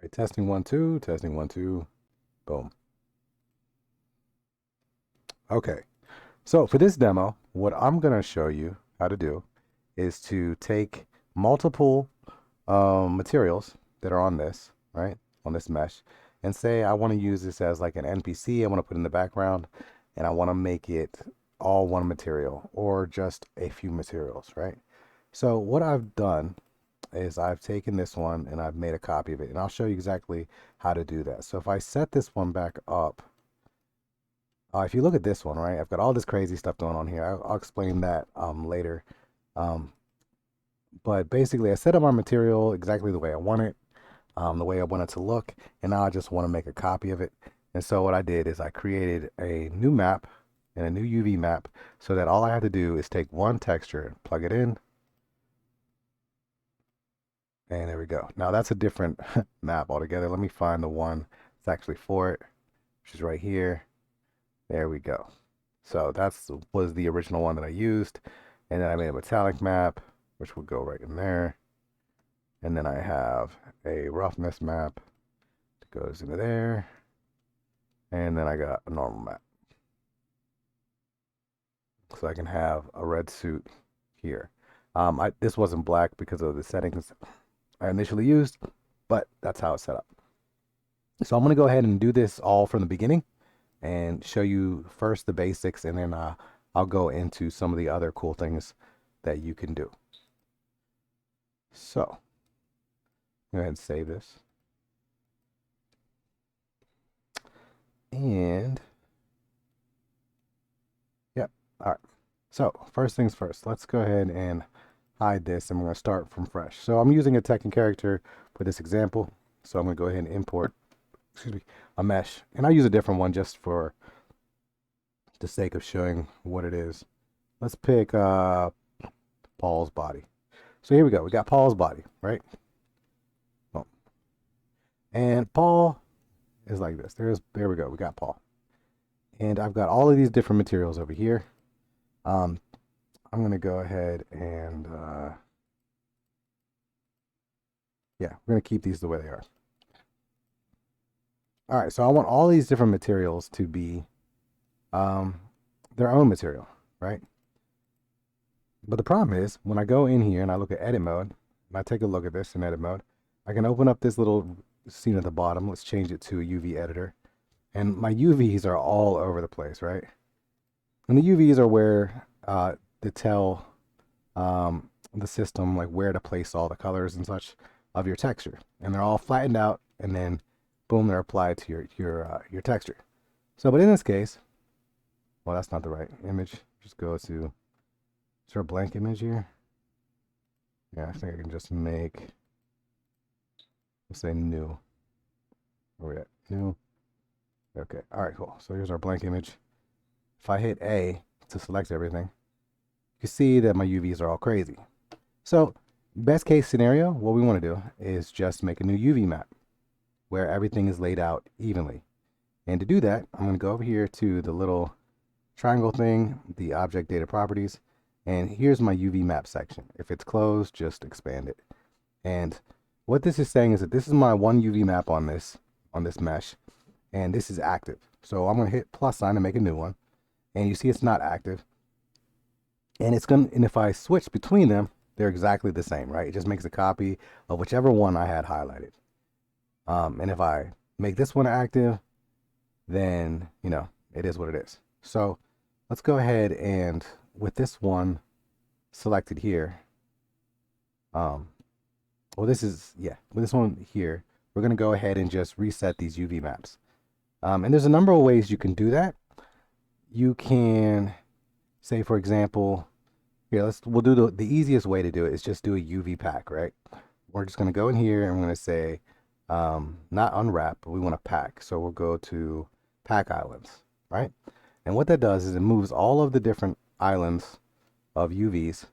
right, testing 1 2, testing 1 2, boom. Okay, so for this demo, what I'm gonna show you how to do is to take multiple materials that are on this, right, on this mesh, and say I want to use this as like an NPC. I want to put in the background, and I want to make it all one material or just a few materials, right? So what I've done is I've taken this one and I've made a copy of it, and I'll show you exactly how to do that. So if I set this one back up, if you look at this one, right, I've got all this crazy stuff going on here. I'll explain that later. Um, but basically, I set up my material exactly the way I want it, the way I want it to look, and now I just want to make a copy of it. And so what I did is I created a new map and a new UV map so that all I have to do is take one texture, plug it in, and there we go. Now that's a different map altogether. Let me find the one that's actually for it, which is right here. There we go. So that's was the original one that I used. And then I made a metallic map, which would go right in there. And then I have a roughness map that goes into there. And then I got a normal map. So I can have a red suit here. This wasn't black because of the settings I initially used, but that's how it's set up. So I'm going to go ahead and do this all from the beginning and show you first the basics, and then I'll go into some of the other cool things that you can do. So go ahead and save this. And yep. All right. So first things first, let's go ahead and hide this, and we're going to start from fresh. So I'm using a Tekken character for this example. So I'm going to go ahead and import, excuse me, a mesh. And I use a different one just for the sake of showing what it is. Let's pick Paul's body. So here we go. We got Paul's body, right? Boom. And Paul is like this. There we go. We got Paul. And I've got all of these different materials over here. I'm going to go ahead and, yeah, we're going to keep these the way they are. All right, so I want all these different materials to be their own material, right? But the problem is when I go in here and I look at edit mode, and I take a look at this in edit mode, I can open up this little scene at the bottom. Let's change it to a UV editor. And my UVs are all over the place, right? And the UVs are where to tell the system like where to place all the colors and such of your texture. And they're all flattened out, and then boom, they're applied to your texture. So, but in this case, well, that's not the right image. Just go to, is there a blank image here? Yeah, I think I can just make, let's say new. Where we at? New. Okay. All right, cool. So here's our blank image. If I hit A to select everything, you see that my UVs are all crazy. So best case scenario, what we want to do is just make a new UV map where everything is laid out evenly. And to do that, I'm going to go over here to the little triangle thing, the object data properties, and here's my UV map section. If it's closed, just expand it. And what this is saying is that this is my one UV map on this mesh, and this is active. So I'm going to hit plus sign to make a new one, and you see it's not active. And if I switch between them, they're exactly the same, right? It just makes a copy of whichever one I had highlighted. And if I make this one active, then, you know, it is what it is. So let's go ahead and with this one selected here, well, this is, yeah, with this one here, we're going to go ahead and just reset these UV maps. And there's a number of ways you can do that. You can say, for example, here, we'll do the easiest way to do it is just do a UV pack, right? We're just going to go in here and we're going to say, not unwrap, but we want to pack. So we'll go to pack islands, right? And what that does is it moves all of the different islands of UVs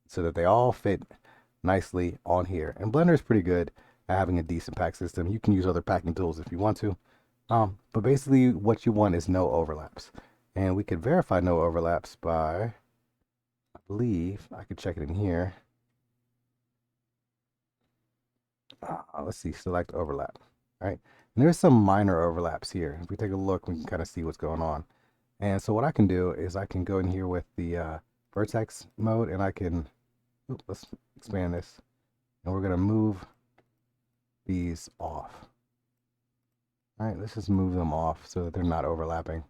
so that they all fit nicely on here. And Blender is pretty good at having a decent pack system. You can use other packing tools if you want to. But basically what you want is no overlaps. And we could verify no overlaps by, I believe, I could check it in here. let's see, select overlap. All right, and there's some minor overlaps here. If we take a look, we can kind of see what's going on. And so what I can do is I can go in here with the vertex mode, and I can, let's expand this, and we're gonna move these off. All right, let's just move them off so that they're not overlapping.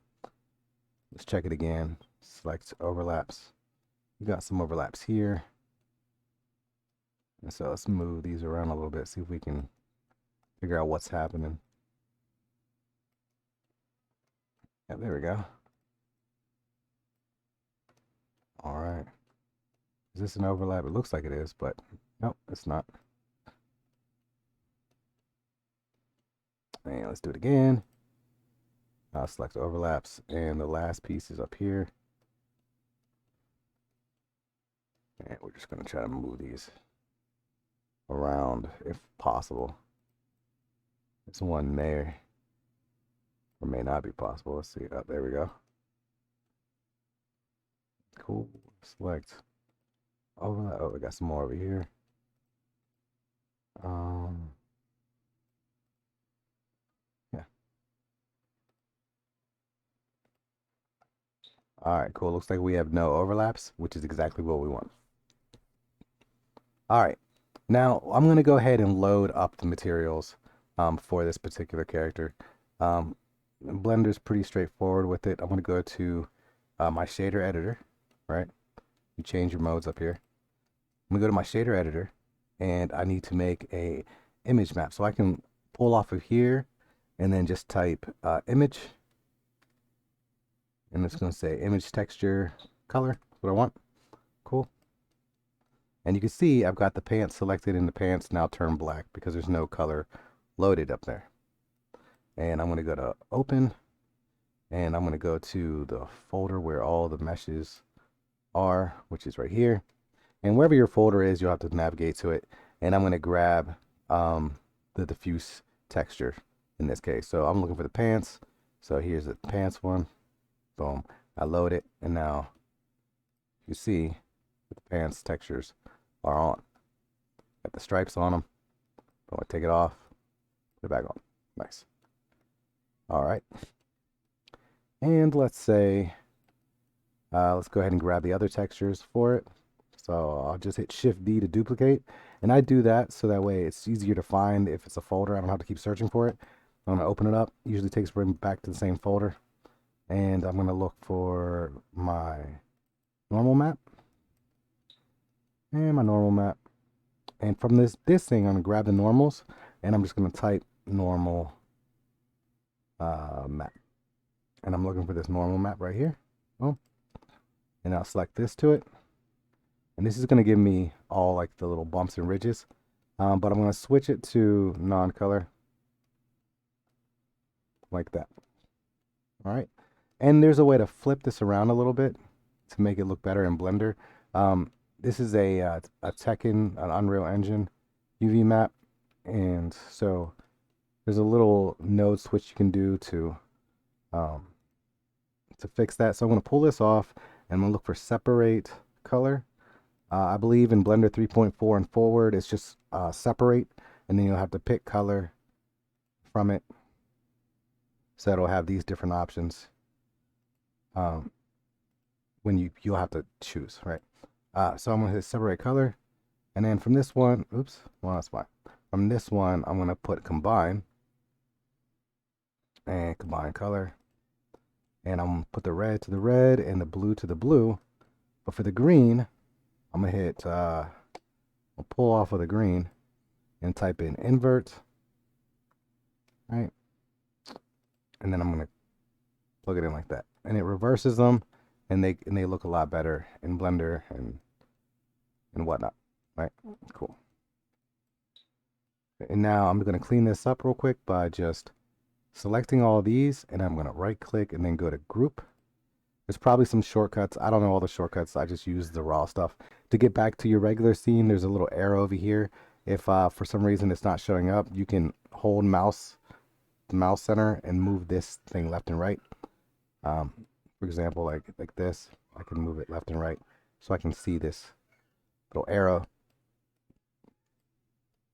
Let's check it again. Select overlaps. We got some overlaps here. And so let's move these around a little bit, see if we can figure out what's happening. Yeah, there we go. All right. Is this an overlap? It looks like it is, but nope, it's not. And let's do it again. I'll select overlaps, and the last piece is up here. And we're just going to try to move these around if possible. This one may or may not be possible. Let's see. Oh, there we go. Cool. Select overlap. Oh, we got some more over here. Yeah. All right, cool. Looks like we have no overlaps, which is exactly what we want. All right. Now I'm going to go ahead and load up the materials for this particular character. Blender's pretty straightforward with it. I'm going to go to my shader editor, right? You change your modes up here. I'm going to go to my shader editor, and I need to make a image map. So I can pull off of here and then just type image, and it's going to say image texture color. That's what I want. Cool. And you can see I've got the pants selected, and the pants now turn black because there's no color loaded up there. And I'm going to go to open, and I'm going to go to the folder where all the meshes are, which is right here. And wherever your folder is, you'll have to navigate to it. And I'm going to grab the diffuse texture in this case. So I'm looking for the pants. So here's the pants one. Boom. I load it, and now you see the pants textures are on. Got the stripes on them. Boom, I take it off, put it back on. Nice. All right. And let's say, let's go ahead and grab the other textures for it. So I'll just hit Shift D to duplicate. And I do that so that way it's easier to find if it's a folder. I don't have to keep searching for it. I'm going to open it up. Usually takes me back to the same folder. And I'm going to look for my normal map. And my normal map. And from this thing, I'm going to grab the normals. And I'm just going to type normal map. And I'm looking for this normal map right here. Oh. And I'll select this to it. And this is going to give me all like the little bumps and ridges. But I'm going to switch it to non-color. Like that. All right. And there's a way to flip this around a little bit to make it look better in Blender. This is a Tekken, an Unreal Engine UV map. And so there's a little node switch you can do to fix that. So I'm going to pull this off, and I'm going to look for separate color. I believe in Blender 3.4 and forward, it's just separate, and then you'll have to pick color from it. So it'll have these different options when you'll have to choose, right? So I'm going to hit separate color, and then from this one, oops, well, that's fine. From this one, I'm going to put combine, and combine color. And I'm going to put the red to the red and the blue to the blue. But for the green, I'm going to hit, I'll pull off of the green and type in invert. Right? And then I'm going to plug it in like that. And it reverses them, and they look a lot better in Blender and whatnot. Right? Cool. And now I'm going to clean this up real quick by just selecting all these, and I'm going to right click and then go to group. There's probably some shortcuts. I don't know all the shortcuts. I just use the raw stuff. To get back to your regular scene, there's a little arrow over here. If for some reason it's not showing up, you can hold the mouse center and move this thing left and right. For example, like this, I can move it left and right so I can see this little arrow.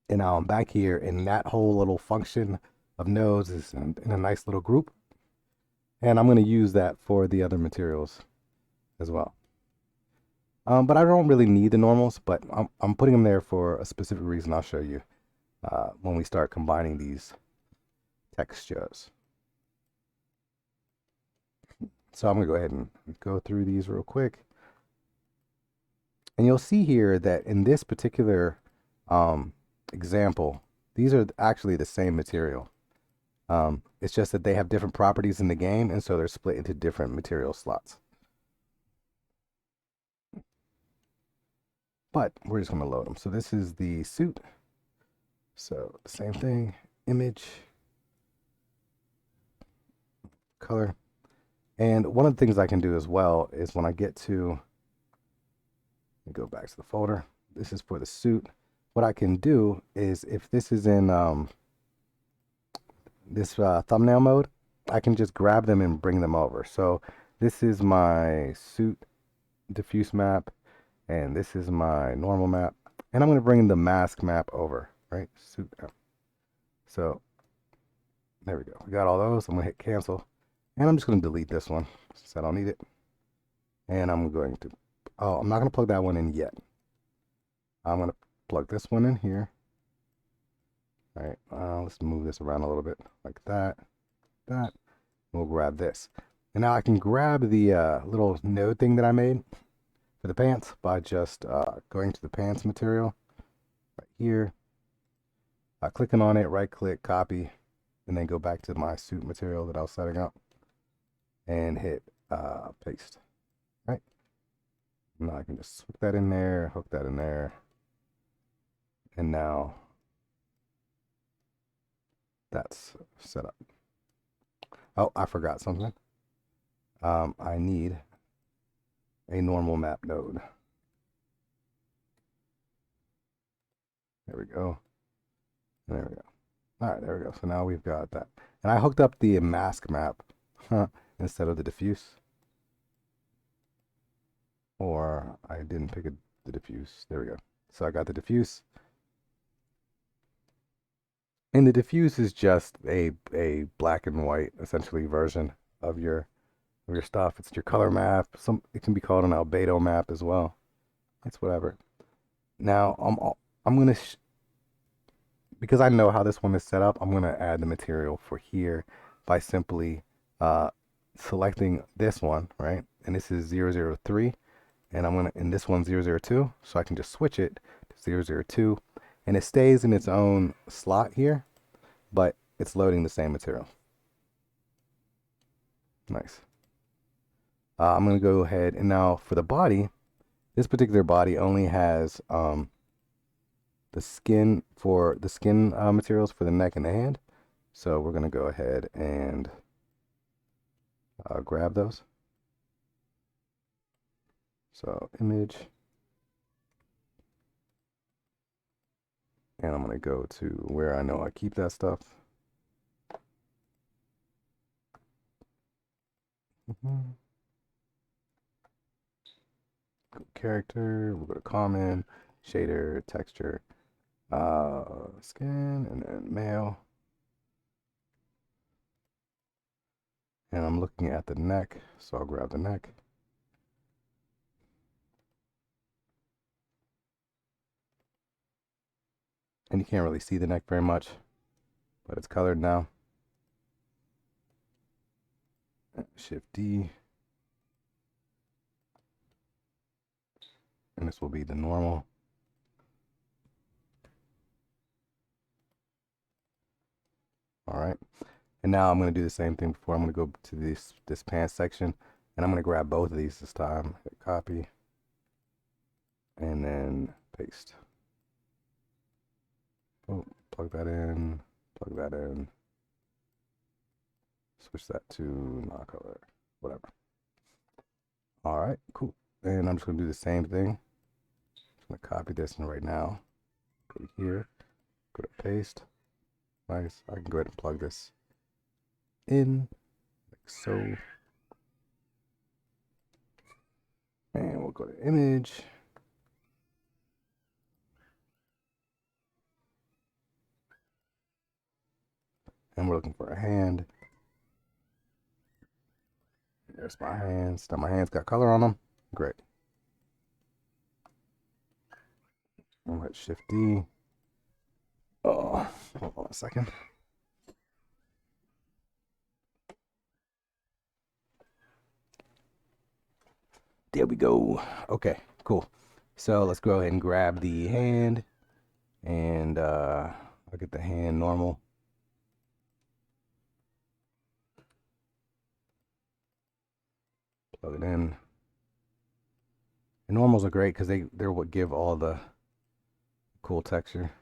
And now I'm back here, and that whole little function of nodes is in a nice little group. And I'm going to use that for the other materials as well. But I don't really need the normals, but I'm putting them there for a specific reason I'll show you when we start combining these textures. So I'm going to go ahead and go through these real quick. And you'll see here that in this particular example, these are actually the same material. It's just that they have different properties in the game, and so they're split into different material slots. But we're just going to load them. So this is the suit. So same thing, image, color. And one of the things I can do as well is when I get to, go back to the folder, this is for the suit. What I can do is if this is in this thumbnail mode, I can just grab them and bring them over. So this is my suit diffuse map, and this is my normal map, and I'm going to bring the mask map over, right? Suit map. So there we go. We got all those. I'm going to hit cancel, and I'm just going to delete this one since I don't need it. And I'm going to, I'm not going to plug that one in yet. I'm going to plug this one in here. All right, let's move this around a little bit like that. We'll grab this. And now I can grab the little node thing that I made for the pants by just going to the pants material right here, clicking on it, right click, copy, and then go back to my suit material that I was setting up and hit paste. Right. Now I can just hook that in there, hook that in there, and now that's set up. Oh, I forgot something. I need a normal map node. There we go. There we go. All right, there we go. So now we've got that. And I hooked up the mask map instead of the diffuse. Or I didn't pick the diffuse. There we go. So I got the diffuse. And the diffuse is just a black and white, essentially, version of your stuff. It's your color map. It can be called an albedo map as well. It's whatever. Now I'm gonna because I know how this one is set up. I'm gonna add the material for here by simply selecting this one, right? And this is 003, and this one's 002, so I can just switch it to 002, and it stays in its own slot here, but it's loading the same material. Nice. I'm going to go ahead and now for the body, this particular body only has the skin materials for the neck and the hand. So we're going to go ahead and grab those. So image. And I'm going to go to where I know I keep that stuff. Character, we'll go to common, shader, texture, skin, and then male. And I'm looking at the neck, so I'll grab the neck. And you can't really see the neck very much, but it's colored now. Shift D. And this will be the normal. All right. And now I'm going to do the same thing before. I'm going to go to this pants section, and I'm going to grab both of these this time. Hit copy. And then paste. Oh, plug that in. Plug that in. Switch that to non-color. Whatever. All right, cool. And I'm just going to do the same thing. I'm going to copy this and right now. Go to here. Go to paste. Nice. I can go ahead and plug this in like so. And we'll go to image. And we're looking for a hand. There's my hands. Now my hands got color on them. Great. I'm gonna hit Shift D. Oh, hold on a second. There we go. Okay, cool. So let's go ahead and grab the hand, and I'll get the hand normal. Plug it in. And normals are great because they're what give all the cool texture.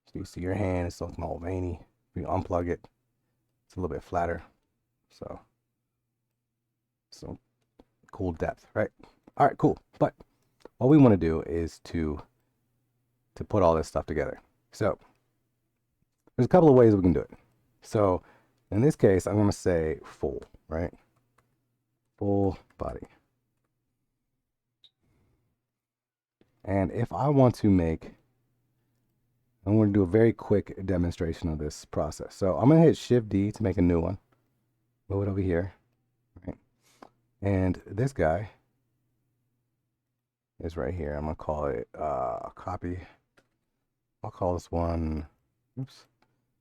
So you see your hand, it's looking all veiny. If you unplug it, it's a little bit flatter. So cool depth, right? All right, cool. But what we want to do is to put all this stuff together. So there's a couple of ways we can do it. So in this case, I'm going to say full, right? Full body. And if I want to make, I'm going to do a very quick demonstration of this process. So I'm going to hit Shift D to make a new one. Move it over here, right? And this guy is right here. I'm going to call it copy. I'll call this one, oops,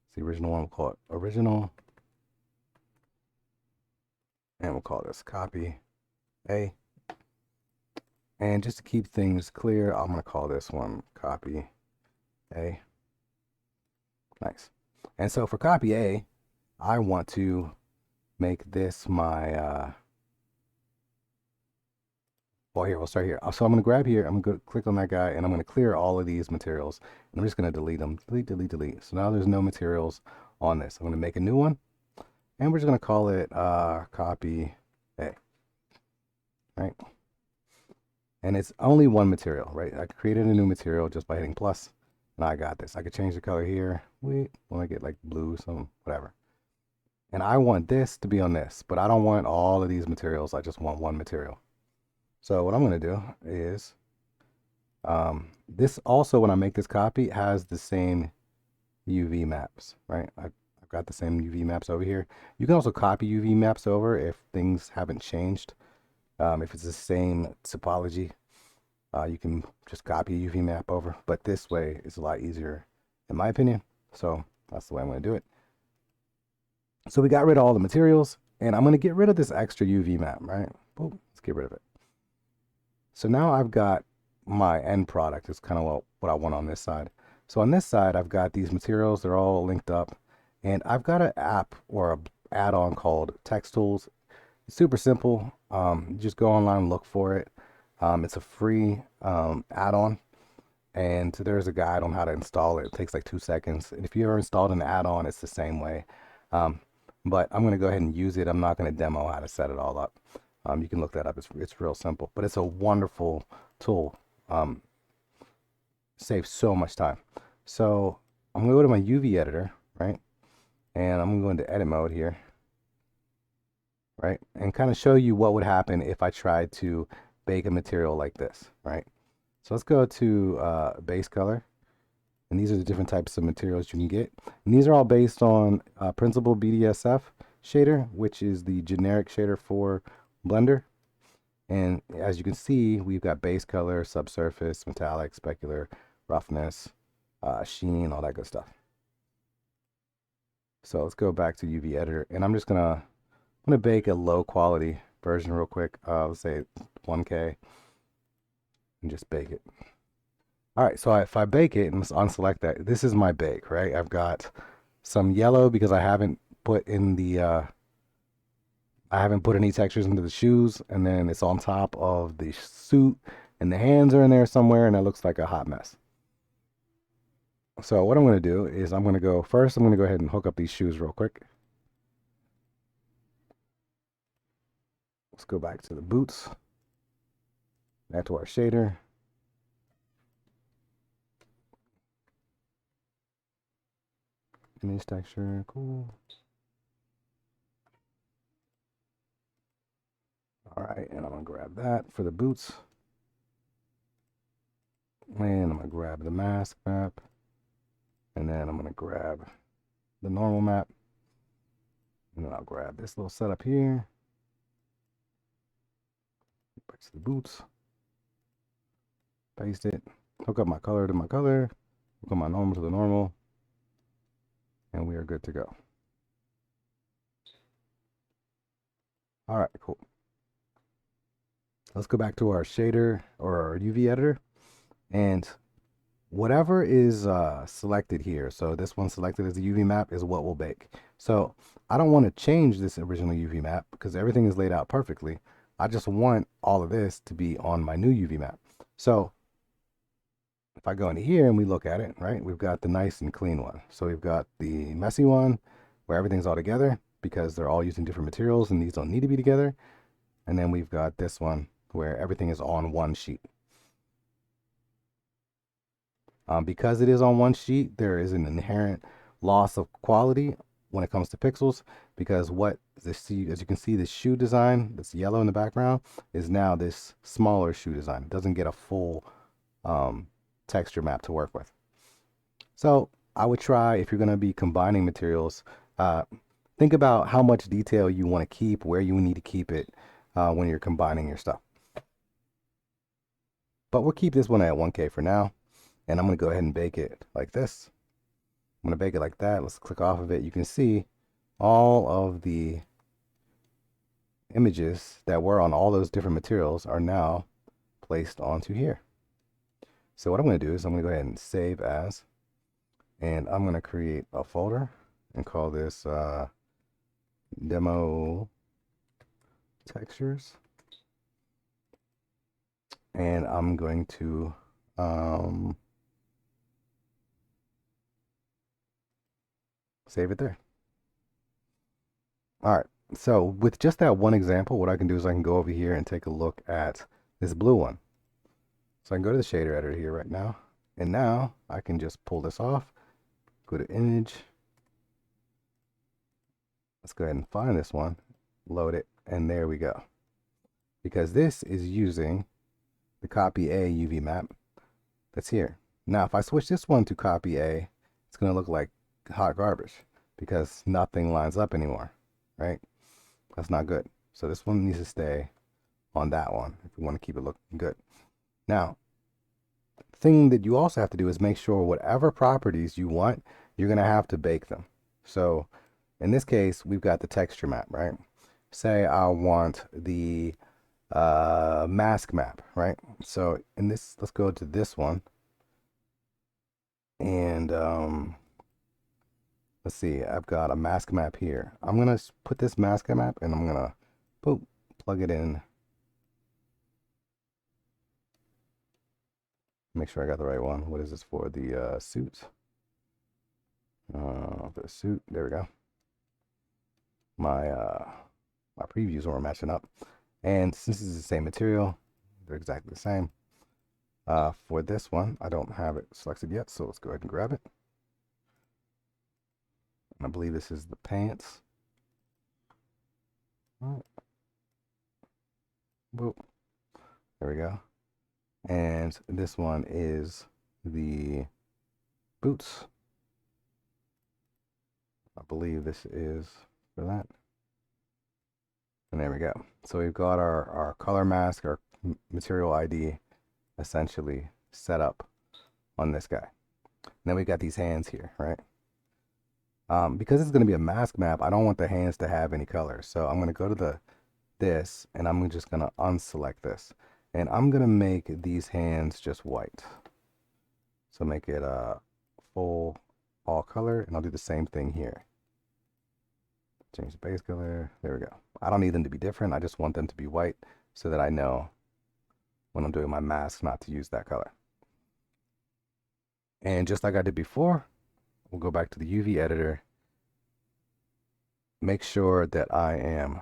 it's the original one. We'll call it original. And we'll call this copy A. And just to keep things clear, I'm going to call this one copy A. Nice. And so for copy A, I want to make this my, well, here, we'll start here. So I'm going to grab here, I'm going to click on that guy, and I'm going to clear all of these materials. And I'm just going to delete them. Delete, delete, delete. So now there's no materials on this. I'm going to make a new one. And we're just going to call it copy A. Right? And it's only one material, right? I created a new material just by hitting plus, and I got this. I could change the color here. Wait, when I get like blue, some whatever. And I want this to be on this, but I don't want all of these materials. I just want one material. So what I'm going to do is, this also, when I make this copy, has the same UV maps, right? I've got the same UV maps over here. You can also copy UV maps over if things haven't changed. If it's the same topology, you can just copy a UV map over, but this way is a lot easier in my opinion. So that's the way I'm going to do it. So we got rid of all the materials, and I'm going to get rid of this extra UV map, right? Boom, let's get rid of it. So now I've got my end product. It's kind of what I want on this side. So on this side, I've got these materials. They're all linked up, and I've got an app or an add-on called Text Tools. It's super simple. Just go online and look for it. It's a free add-on, and there's a guide on how to install it. It takes like 2 seconds. And if you ever installed an add-on, it's the same way. But I'm going to go ahead and use it. I'm not going to demo how to set it all up. You can look that up. It's real simple, but it's a wonderful tool. Saves so much time. So I'm going to go to my UV editor, right? And I'm going to go into edit mode here. Right, and kind of show you what would happen if I tried to bake a material like this, right? So let's go to base color, and these are the different types of materials you can get. And these are all based on Principled BDSF shader, which is the generic shader for Blender. And as you can see, we've got base color, subsurface, metallic, specular, roughness, sheen, all that good stuff. So let's go back to UV editor, and I'm going to bake a low quality version real quick. Let's say 1K, and just bake it. All right, so if I bake it and let's unselect that, this is my bake, right? I've got some yellow because I haven't put in the, I haven't put any textures into the shoes, and then it's on top of the suit, and the hands are in there somewhere, and it looks like a hot mess. So what I'm going to do is I'm going to go ahead and hook up these shoes real quick. Let's go back to the boots, back to our shader. Image texture, cool. All right, and I'm gonna grab that for the boots. And I'm going to grab the mask map. And then I'm going to grab the normal map. And then I'll grab this little setup here. Back to the boots. Paste it. Hook up my color to my color. Hook up my normal to the normal. And we are good to go. All right, cool. Let's go back to our shader or our UV editor. And whatever is selected here, so this one selected as the UV map is what we'll bake. So I don't want to change this original UV map because everything is laid out perfectly. I just want all of this to be on my new UV map. So if I go into here and we look at it, right, we've got the nice and clean one. So we've got the messy one where everything's all together because they're all using different materials and these don't need to be together. And then we've got this one where everything is on one sheet. Because it is on one sheet, there is an inherent loss of quality when it comes to pixels, because what this, as you can see, this shoe design that's yellow in the background is now this smaller shoe design. It doesn't get a full texture map to work with. So I would try, if you're going to be combining materials, think about how much detail you want to keep, where you need to keep it when you're combining your stuff. But we'll keep this one at 1K for now. And I'm going to go ahead and bake it like this. I'm going to bake it like that. Let's click off of it. You can see all of the images that were on all those different materials are now placed onto here. So what I'm going to do is I'm going to go ahead and save as, and I'm going to create a folder and call this demo textures. And I'm going to save it there. All right, so with just that one example, what I can do is I can go over here and take a look at this blue one. So I can go to the shader editor here right now, and now I can just pull this off, go to image. Let's go ahead and find this one, load it, and there we go. Because this is using the copy A UV map that's here. Now, if I switch this one to copy A, it's going to look like hot garbage because nothing lines up anymore, right? That's not good. So this one needs to stay on that one if we want to keep it looking good. Now, the thing that you also have to do is make sure whatever properties you want, you're going to have to bake them. So in this case, we've got the texture map, right? Say I want the mask map, right? So in this, let's go to this one. And let's see, I've got a mask map here. I'm going to put this mask map and I'm going to plug it in. Make sure I got the right one. What is this for? The suit. For the suit. There we go. My previews weren't matching up. And since it's the same material, they're exactly the same. For this one, I don't have it selected yet, so let's go ahead and grab it. And I believe this is the pants. All right. Whoop. There we go. And this one is the boots. I believe this is for that. And there we go. So we've got our color mask, our material ID essentially set up on this guy. And then we got these hands here, right? Because it's going to be a mask map, I don't want the hands to have any color. So I'm going to go to this and I'm just going to unselect this. And I'm going to make these hands just white. So make it full all color, and I'll do the same thing here. Change the base color. There we go. I don't need them to be different. I just want them to be white so that I know when I'm doing my mask not to use that color. And just like I did before, we'll go back to the UV editor. Make sure that I've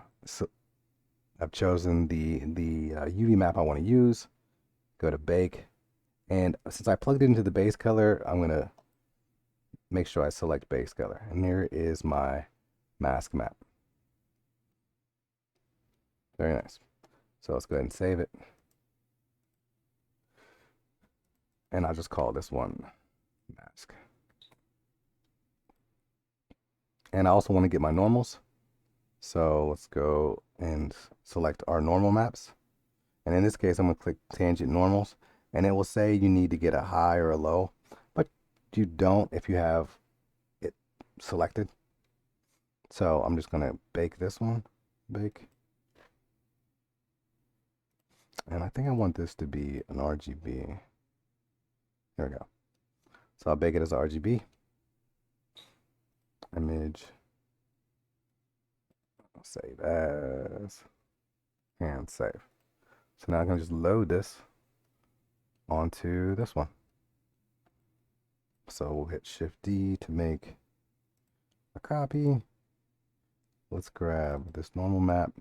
chosen the UV map I want to use. Go to bake. And since I plugged it into the base color, I'm going to make sure I select base color. And here is my mask map. Very nice. So let's go ahead and save it. And I'll just call this one mask. And I also want to get my normals. So let's go and select our normal maps. And in this case, I'm going to click tangent normals. And it will say you need to get a high or a low. But you don't if you have it selected. So I'm just going to bake this one. Bake. And I think I want this to be an RGB. There we go. So I'll bake it as RGB. Image. Save as. And save. So now I'm going to just load this onto this one. So we'll hit Shift D to make a copy. Let's grab this normal map.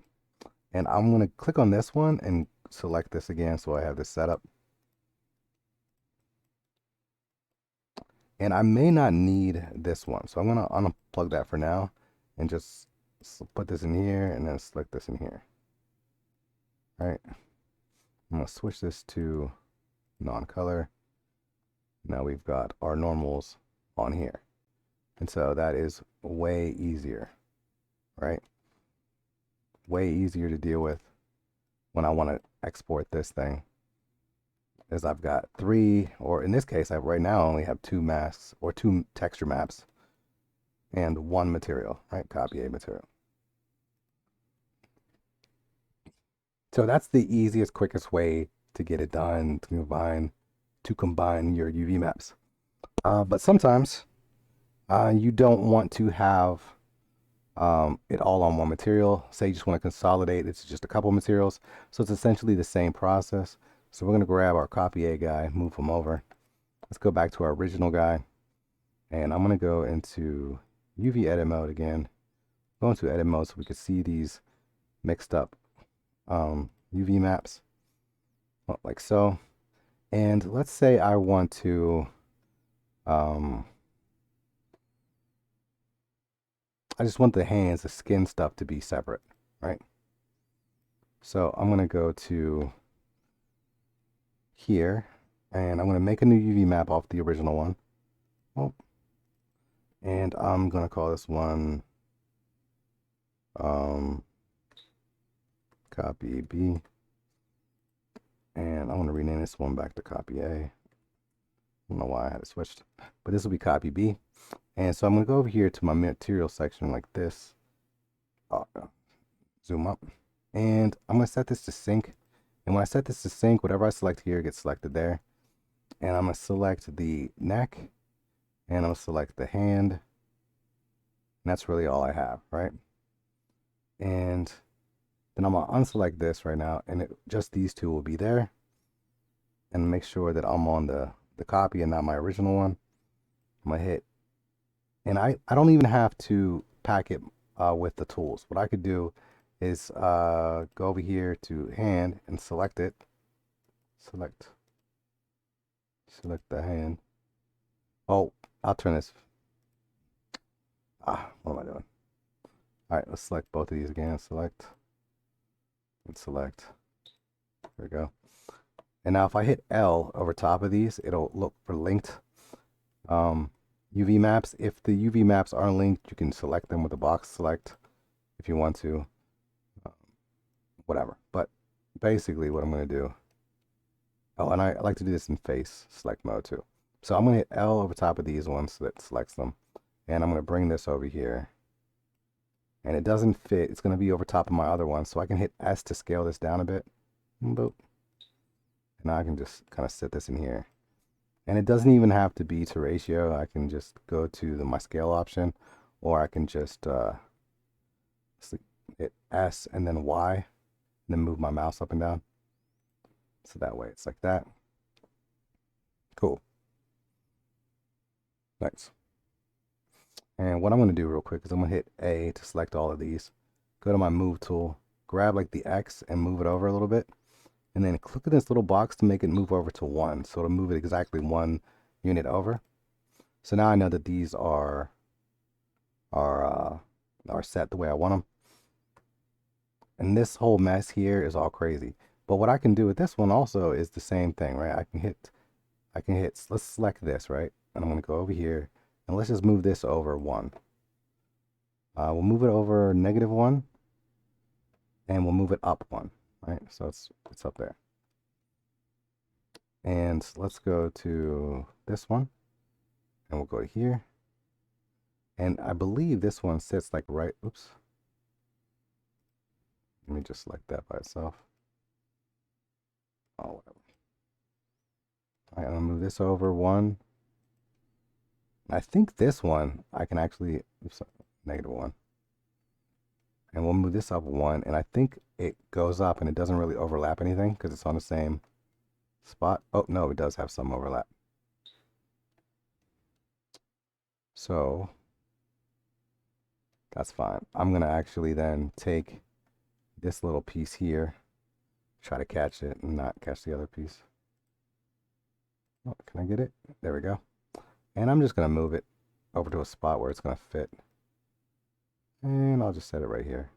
And I'm going to click on this one and select this again so I have this set up. And I may not need this one. So I'm going to unplug that for now and just put this in here and then select this in here. All right. I'm going to switch this to non-color. Now we've got our normals on here. And so that is way easier, right? Way easier to deal with when I want to export this thing. Is I've got 3, or in this case, I right now only have 2 masks or 2 texture maps and 1 material, right? Copy a material. So that's the easiest, quickest way to get it done, to combine your UV maps. But sometimes you don't want to have it all on one material. Say you just want to consolidate it's just a couple materials. So it's essentially the same process. So we're going to grab our copy A guy, move him over. Let's go back to our original guy. And I'm going to go into UV edit mode again. Go into edit mode so we can see these mixed up UV maps like so. And let's say I want to I just want the hands, the skin stuff to be separate, right? So I'm going to go to here and I'm going to make a new UV map off the original one. Oh. And I'm going to call this one copy B. And I'm going to rename this one back to copy A. I don't know why I had it switched, but this will be copy B. And so I'm going to go over here to my material section like this. Zoom up. And I'm going to set this to sync. And when I set this to sync, whatever I select here gets selected there. And I'm going to select the neck. And I'm going to select the hand. And that's really all I have, right? And then I'm going to unselect this right now. And just these two will be there. And make sure that I'm on the copy and not my original one. I'm going to hit. And I don't even have to pack it with the tools. What I could do is go over here to hand and select it. Select the hand. Oh, I'll turn this. What am I doing? All right, let's select both of these again. Select and select. There we go. And now if I hit L over top of these, it'll look for linked UV maps. If the UV maps aren't linked, you can select them with a box select if you want to. Whatever. But basically what I'm going to do. Oh, and I like to do this in face select mode too. So I'm going to hit L over top of these ones so that selects them. And I'm going to bring this over here. And it doesn't fit. It's going to be over top of my other one. So I can hit S to scale this down a bit. Boop. And I can just kind of set this in here. And it doesn't even have to be to ratio. I can just go to my scale option. Or I can just hit S and then Y. And then move my mouse up and down. So that way it's like that. Cool. Nice. And what I'm going to do real quick is I'm going to hit A to select all of these. Go to my move tool. Grab like the X and move it over a little bit. And then click on this little box to make it move over to 1. So it'll move it exactly 1 unit over. So now I know that these are set the way I want them. And this whole mess here is all crazy. But what I can do with this one also is the same thing, right? I can hit, let's select this, right? And I'm going to go over here and let's just move this over 1. We'll move it over -1 and we'll move it up 1, right? So it's up there. And let's go to this one and we'll go to here. And I believe this one sits like right, oops. Let me just select that by itself. Oh, whatever. All right, I'm gonna move this over 1. I think this one I can actually, oops, -1. And we'll move this up 1. And I think it goes up and it doesn't really overlap anything because it's on the same spot. Oh, no, it does have some overlap. So that's fine. I'm gonna actually then take this little piece here, try to catch it and not catch the other piece. Oh, can I get it? There we go. And I'm just gonna move it over to a spot where it's gonna fit. And I'll just set it right here.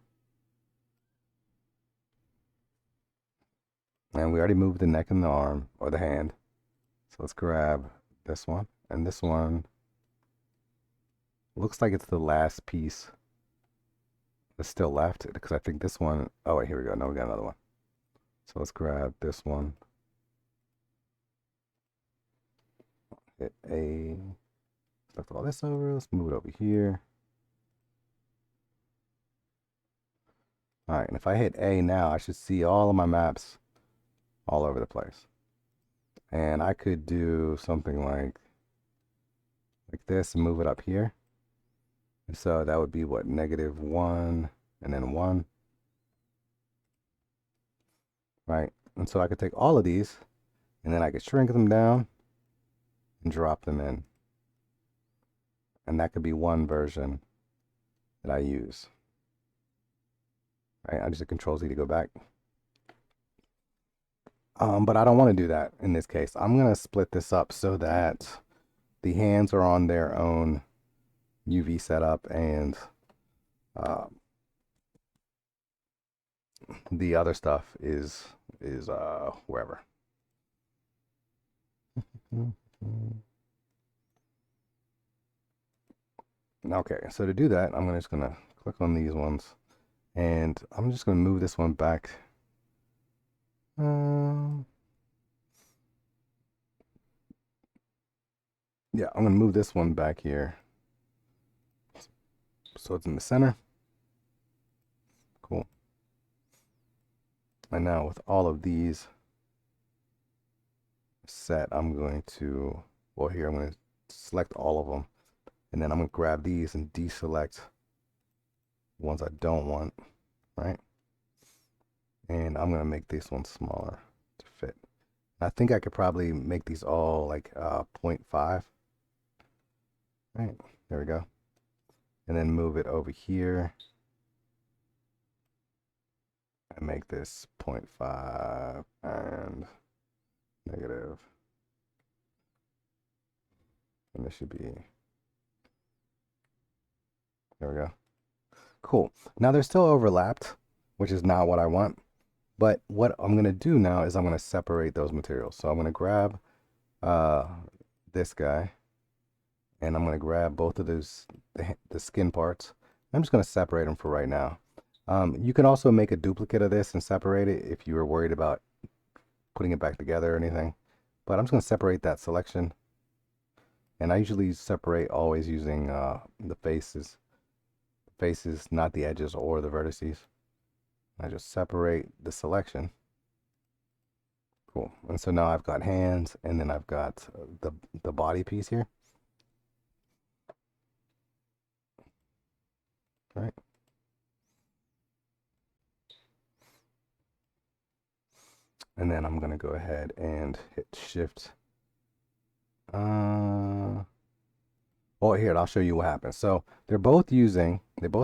And we already moved the neck and the arm, or the hand. So let's grab this one. And this one looks like it's the last piece that's still left, because I think this one, oh wait, here we go. No, we got another one. So let's grab this one. Hit A. Select all this over. Let's move it over here. All right, and if I hit A now, I should see all of my maps all over the place. And I could do something like this and move it up here. And so that would be what, -1 and then 1. Right? And so I could take all of these and then I could shrink them down and drop them in. And that could be one version that I use. Right? I just hit Control-Z to go back. But I don't want to do that in this case. I'm going to split this up so that the hands are on their own UV setup and the other stuff is wherever. Okay, so to do that, I'm just gonna click on these ones, and I'm just gonna move this one back. Yeah, I'm gonna move this one back here, so it's in the center. Cool. And now with all of these set, I'm going to, well, here I'm going to select all of them, and then I'm going to grab these and deselect ones I don't want, right? And I'm going to make this one smaller to fit. I think I could probably make these all like 0.5. Right, there we go. And then move it over here and make this 0.5 and negative. And this should be, there we go. Cool. Now they're still overlapped, which is not what I want. But what I'm going to do now is I'm going to separate those materials. So I'm going to grab this guy, and I'm going to grab both of those, the skin parts. I'm just going to separate them for right now. You can also make a duplicate of this and separate it if you were worried about putting it back together or anything. But I'm just going to separate that selection. And I usually separate always using the faces, not the edges or the vertices. I just separate the selection. Cool. And so now I've got hands, and then I've got the body piece here. All right. And then I'm going to go ahead and hit Shift. Oh, here, I'll show you what happens. So they both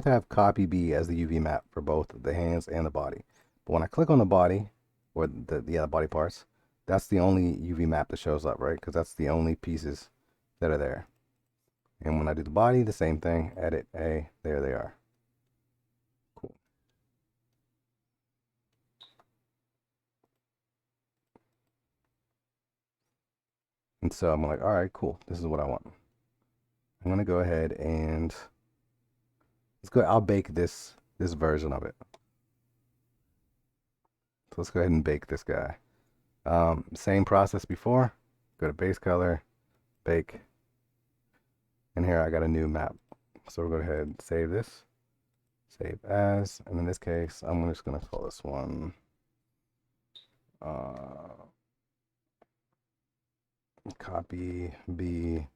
have copy B as the UV map for both the hands and the body. But when I click on the body, or the body parts, that's the only UV map that shows up, right? Because that's the only pieces that are there. And when I do the body, the same thing, edit A, there they are. Cool. And so I'm like, all right, cool. This is what I want. I'm gonna go ahead and let's go. I'll bake this version of it. So let's go ahead and bake this guy. Same process before. Go to base color, bake, and here I got a new map. So we'll go ahead and save this, save as, and in this case, I'm just gonna call this one copy B.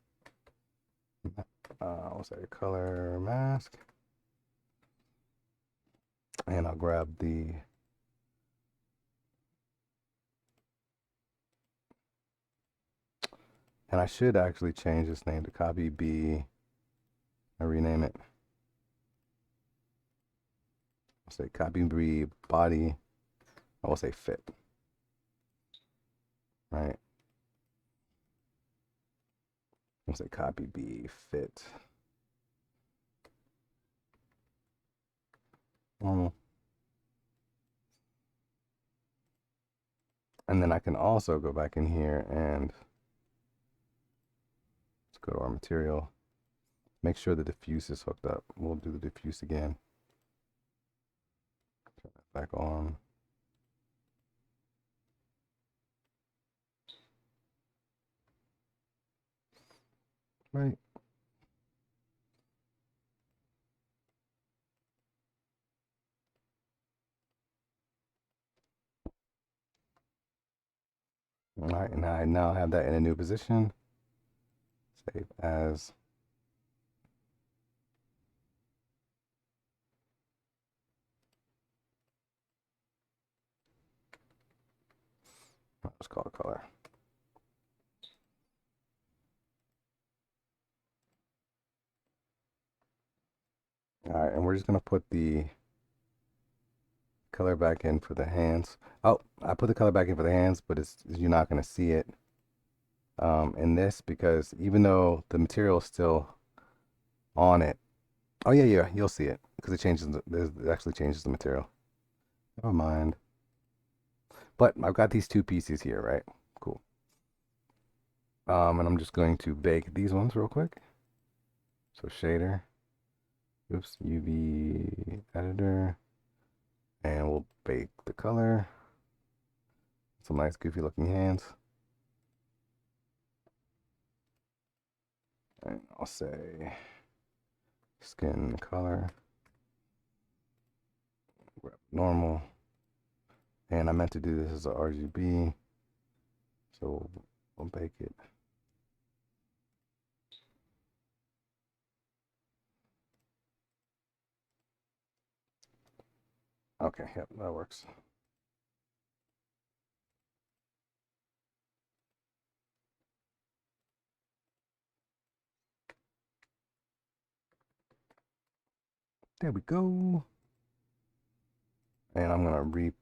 What's that? Color mask, and I'll grab the. And I should actually change this name to copy B. I rename it. I'll say copy B body. I will say fit. Right. I'll say copy B fit. Normal. And then I can also go back in here and let's go to our material. Make sure the diffuse is hooked up. We'll do the diffuse again. Turn that back on. Right. All right, and I now have that in a new position. Save as. Let's call it color. All right, and we're just gonna put the color back in for the hands. Oh, I put the color back in for the hands, but you're not gonna see it in this because even though the material is still on it. Oh yeah, you'll see it because it actually changes the material. Never mind. But I've got these two pieces here, right? Cool. And I'm just going to bake these ones real quick. So shader, oops, UV editor, and we'll bake the color. Some nice goofy looking hands. And I'll say skin color, normal. And I meant to do this as a RGB, so we'll bake it. Okay, yep, that works. There we go. And I'm gonna redo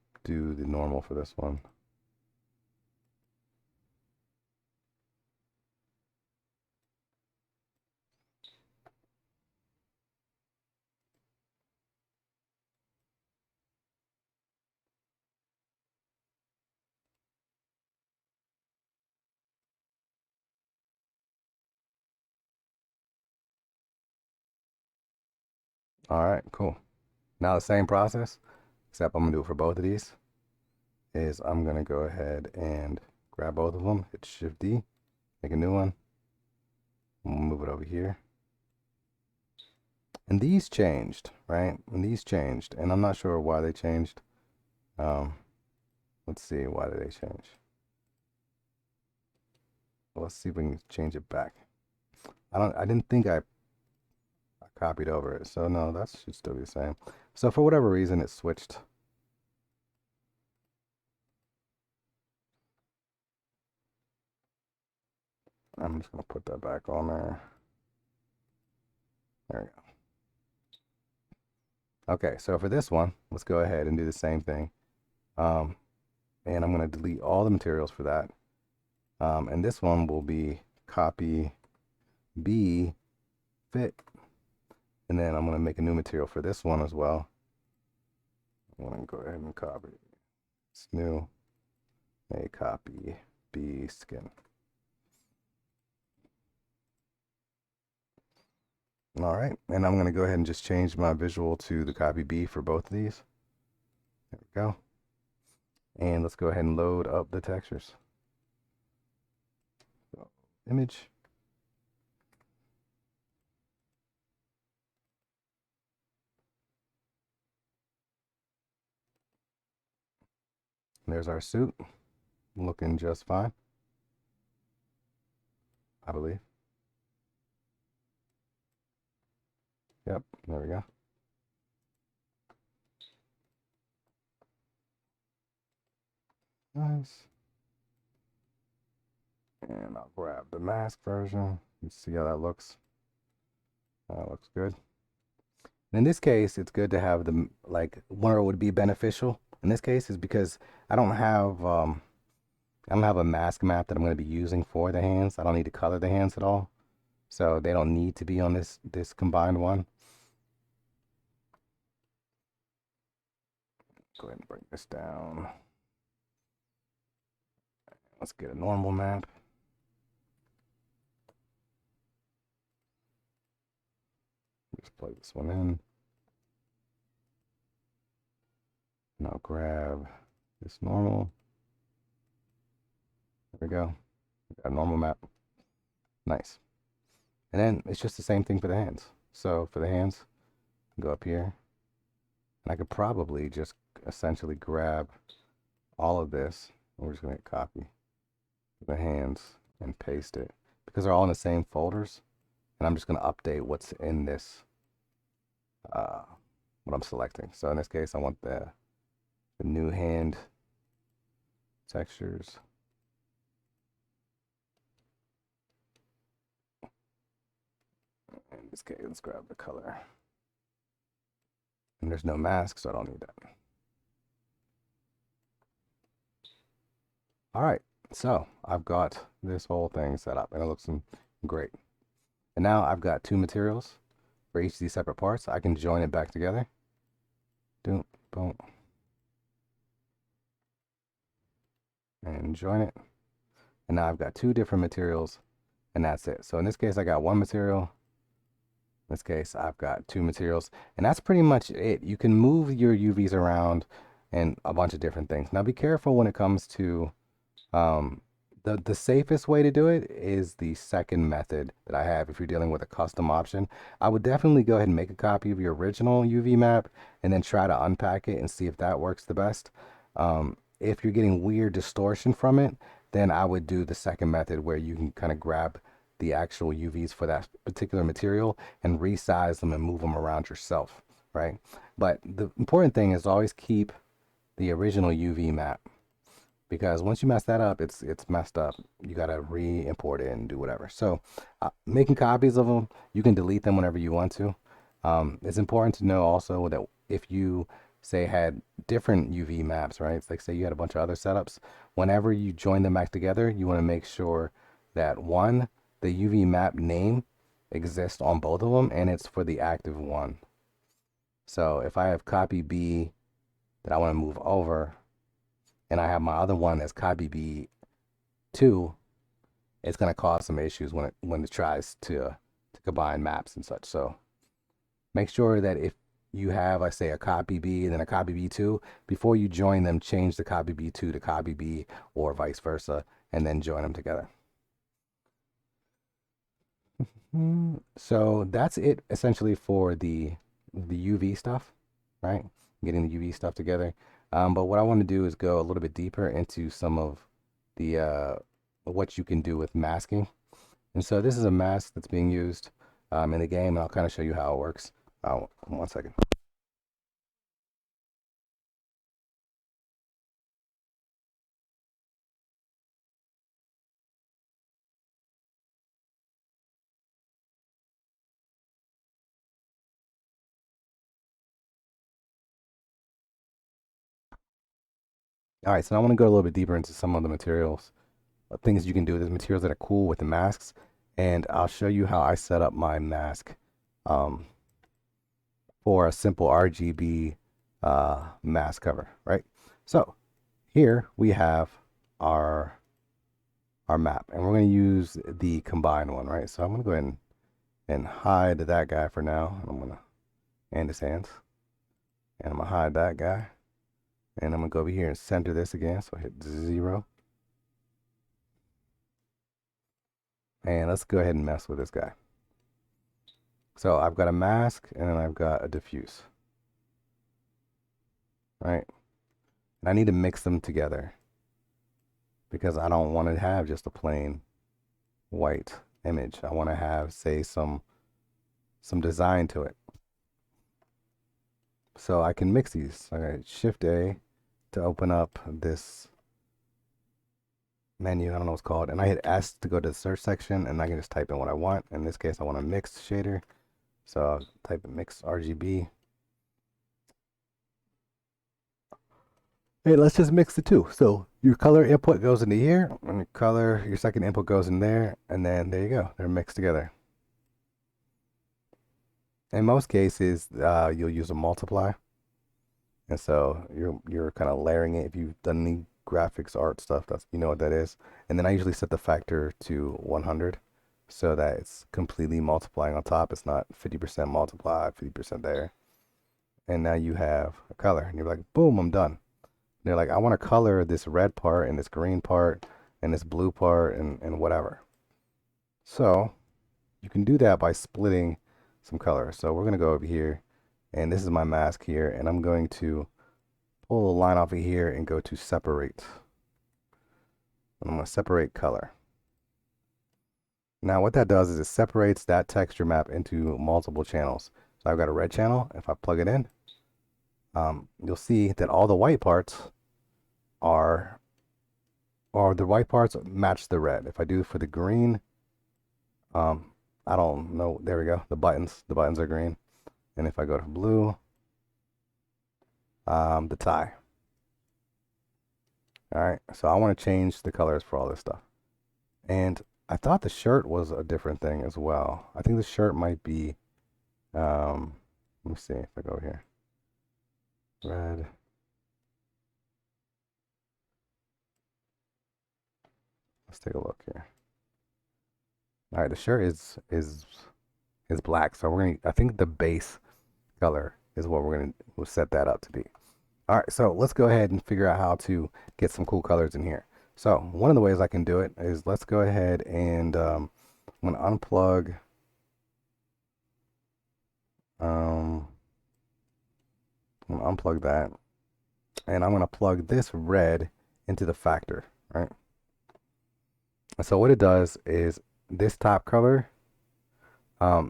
the normal for this one. All right, cool. Now the same process, except I'm gonna do it for both of these, is I'm gonna go ahead and grab both of them, hit Shift D, make a new one, we'll move it over here. And these changed, right? And these changed, and I'm not sure why they changed. Let's see, why did they change? Well, let's see if we can change it back. I didn't think I copied over it, so no, that should still be the same. So for whatever reason, it switched. I'm just gonna put that back on there. There we go. Okay, so for this one, let's go ahead and do the same thing. And I'm going to delete all the materials for that. And this one will be copy B fit. And then I'm going to make a new material for this one as well. I'm going to go ahead and copy. It's new. A copy B skin. All right, and I'm going to go ahead and just change my visual to the copy B for both of these. There we go. And let's go ahead and load up the textures. So, image. There's our suit, looking just fine, I believe. Yep, there we go. Nice. And I'll grab the mask version and see how that looks. That looks good. In this case, it's good to have the, like, where it would be beneficial in this case is because I don't have a mask map that I'm going to be using for the hands. I don't need to color the hands at all, so they don't need to be on this combined one. Go ahead and bring this down. Let's get a normal map. Just plug this one in. And I'll grab this normal. There we go. We got a normal map. Nice. And then it's just the same thing for the hands. So for the hands, go up here. And I could probably just essentially grab all of this. We're just going to copy the hands and paste it because they're all in the same folders. And I'm just going to update what's in this, what I'm selecting. So in this case, I want the new hand textures. In this case, let's grab the color. And there's no mask, so I don't need that. All right, so I've got this whole thing set up and it looks great. And now I've got two materials for each of these separate parts. I can join it back together. Boom, boom. And join it. And now I've got two different materials and that's it. So in this case, I got one material. In this case, I've got two materials and that's pretty much it. You can move your UVs around and a bunch of different things. Now be careful when it comes to the safest way to do it is the second method that I have. If you're dealing with a custom option, I would definitely go ahead and make a copy of your original UV map and then try to unpack it and see if that works the best. If you're getting weird distortion from it, then I would do the second method where you can kind of grab the actual UVs for that particular material and resize them and move them around yourself, right? But the important thing is always keep the original UV map, because once you mess that up, it's messed up. You gotta re-import it and do whatever. So making copies of them, you can delete them whenever you want to. It's important to know also that if you say had different UV maps, right? It's like say you had a bunch of other setups. Whenever you join them back together, you want to make sure that one, the UV map name exists on both of them and it's for the active one. So if I have copy B that I want to move over, and I have my other one that's copy B2, it's going to cause some issues when it tries to combine maps and such. So make sure that if you have, I say, a copy B and then a copy B2, before you join them, change the copy B2 to copy B or vice versa, and then join them together. So that's it essentially for the UV stuff, right? Getting the UV stuff together. But what I want to do is go a little bit deeper into some of the what you can do with masking. And so this is a mask that's being used in the game, and I'll kind of show you how it works. 1 second. All right, so I want to go a little bit deeper into some of the materials, things you can do. There's materials that are cool with the masks, and I'll show you how I set up my mask for a simple RGB mask cover, right? So here we have our map, and we're going to use the combined one, right? So I'm going to go ahead and hide that guy for now. And his hands. And I'm gonna hide that guy. And I'm gonna go over here and center this again. So hit 0. And let's go ahead and mess with this guy. So I've got a mask and then I've got a diffuse. Right? And I need to mix them together because I don't want to have just a plain white image. I want to have, say, some design to it. So I can mix these. I got Shift A to open up this menu. I don't know what it's called. And I hit S to go to the search section, and I can just type in what I want. In this case, I want a mixed shader. So I'll type in mix RGB. Hey, let's just mix the two. So your color input goes into here, and your second input goes in there, and then there you go. They're mixed together. In most cases, you'll use a multiply, and so you're kind of layering it. If you've done any graphics, art stuff, you know what that is. And then I usually set the factor to 100, so that it's completely multiplying on top. It's not 50% multiplied, 50% there. And now you have a color, and you're like, boom, I'm done. They're like, I want to color this red part and this green part and this blue part and whatever. So you can do that by splitting some color. So we're going to go over here, and this is my mask here, and I'm going to pull a line off of here and go to separate. And I'm going to separate color. Now what that does is it separates that texture map into multiple channels. So I've got a red channel. If I plug it in, you'll see that all the white parts match the red. If I do for the green, I don't know. There we go. The buttons are green. And if I go to blue, the tie. All right. So I want to change the colors for all this stuff. And I thought the shirt was a different thing as well. I think the shirt might be, let me see if I go here. Red. Let's take a look here. All right, the shirt is black, so I think the base color is what we'll set that up to be. All right, so let's go ahead and figure out how to get some cool colors in here. So one of the ways I can do it is let's go ahead and I'm gonna unplug that, and I'm gonna plug this red into the factor, right? And so what it does is this top color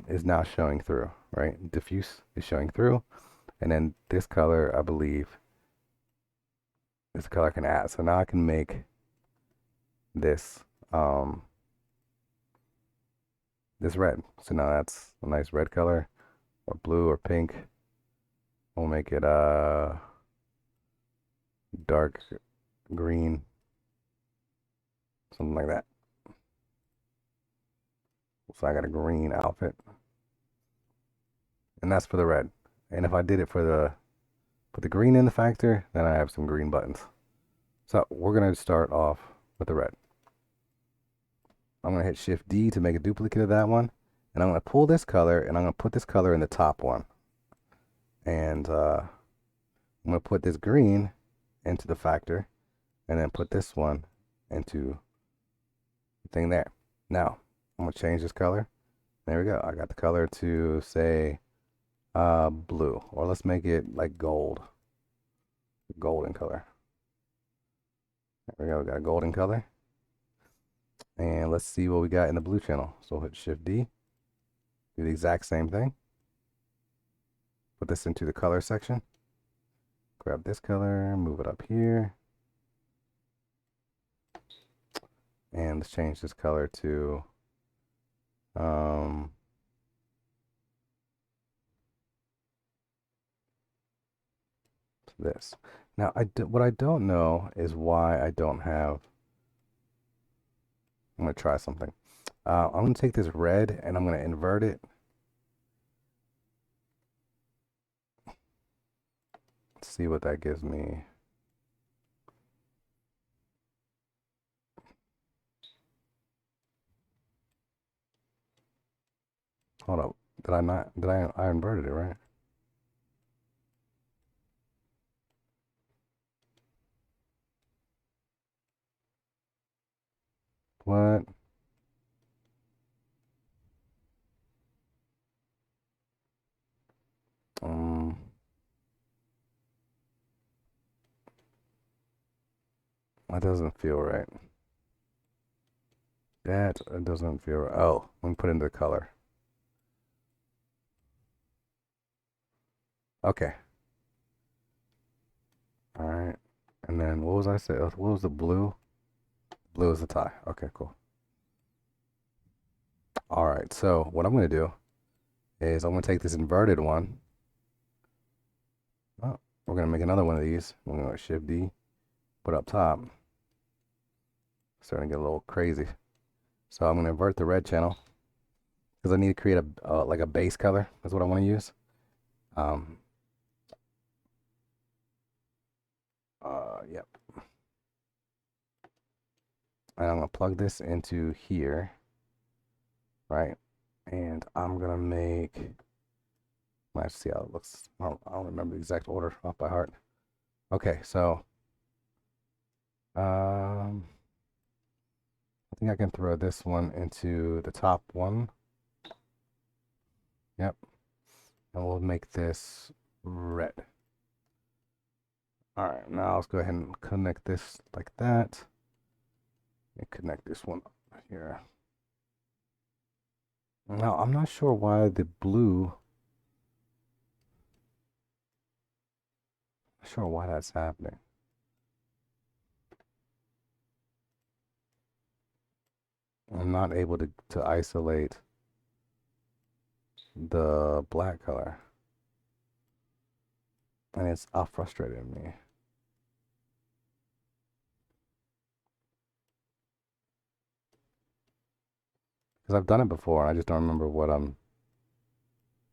is now showing through, right? Diffuse is showing through, and then this color, I believe, this color I can add. So now I can make this this red. So now that's a nice red color, or blue or pink. We'll make it dark green, something like that. So I got a green outfit, and that's for the red. And if I did it for put the green in the factor, then I have some green buttons. So we're gonna start off with the red. I'm gonna hit Shift D to make a duplicate of that one, and I'm gonna pull this color and I'm gonna put this color in the top one, and I'm gonna put this green into the factor, and then put this one into the thing there. Now I'm gonna change this color. There we go. I got the color to say blue, or let's make it like gold, golden color. There we go. We got a golden color. And let's see what we got in the blue channel. So hit Shift D, do the exact same thing. Put this into the color section. Grab this color, move it up here. And let's change this color to this. Now, what I don't know is why I don't have. I'm gonna try something. I'm gonna take this red and I'm gonna invert it. Let's see what that gives me. Hold up. Did I not? Did I inverted it, right? What? Um, that doesn't feel right. That doesn't feel right. Oh, let me put in the color. Okay. All right. And then what was I saying? What was the blue? Blue is the tie. Okay, cool. All right. So what I'm gonna do is I'm gonna take this inverted one. Oh, we're gonna make another one of these. We're gonna go Shift D, put up top. Starting to get a little crazy. So I'm gonna invert the red channel because I need to create a like a base color. That's what I want to use. Um. Yep. And I'm gonna plug this into here, right? And I'm gonna make. Let's see how it looks. I don't remember the exact order off by heart. Okay, so I think I can throw this one into the top one. Yep. And we'll make this red. All right, now let's go ahead and connect this like that. And connect this one up here. Now, I'm not sure why the blue. Not sure why that's happening. I'm not able to isolate the black color. And it's frustrating me. Because I've done it before, and I just don't remember what I'm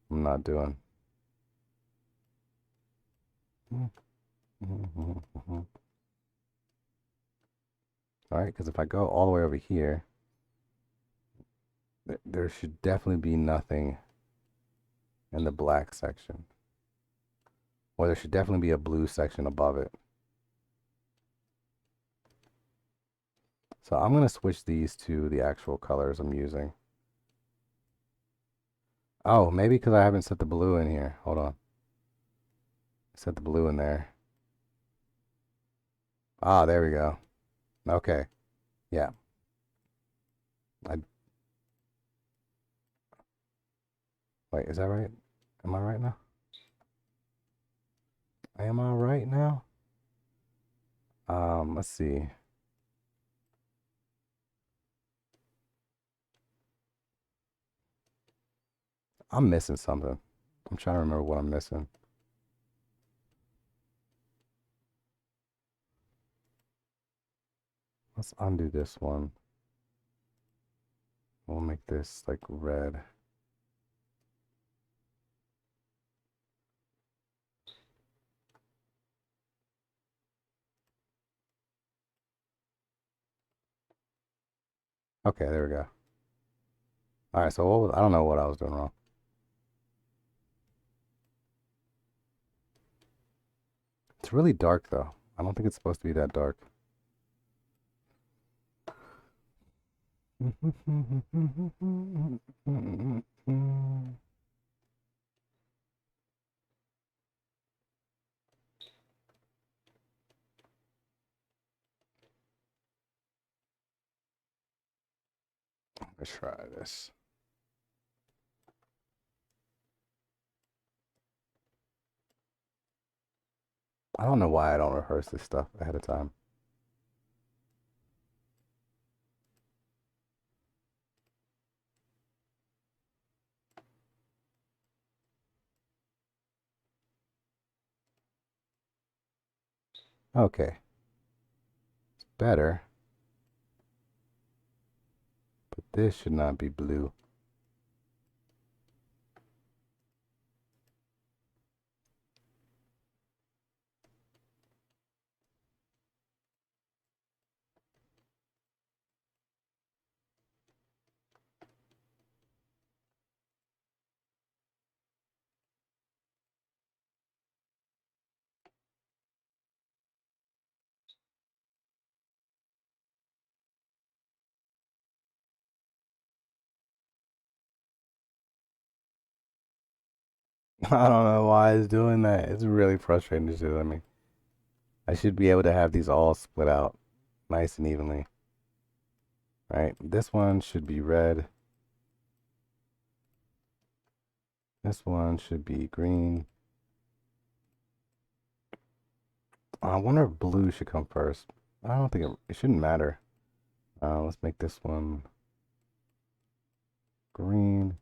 not doing. All right, because if I go all the way over here, there should definitely be nothing in the black section. Or there should definitely be a blue section above it. So I'm going to switch these to the actual colors I'm using. Oh, maybe because I haven't set the blue in here. Hold on. Set the blue in there. Ah, there we go. Okay. Yeah. I Wait, is that right? Am I right now? Am I right now? Let's see. I'm missing something. I'm trying to remember what I'm missing. Let's undo this one. We'll make this like red. Okay, there we go. All right, so I don't know what I was doing wrong. It's really dark though. I don't think it's supposed to be that dark. Let's try this. I don't know why I don't rehearse this stuff ahead of time. Okay, it's better, but this should not be blue. I don't know why it's doing that. It's really frustrating to do. I mean, I should be able to have these all split out nice and evenly, right? This one should be red. This one should be green. I wonder if blue should come first. I don't think it shouldn't matter. Let's make this one green.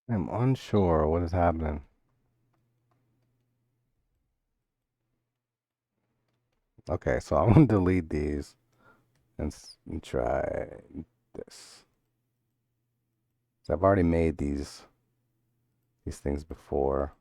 I'm unsure what is happening. Okay, so I'm gonna delete these and try this. So I've already made these things before.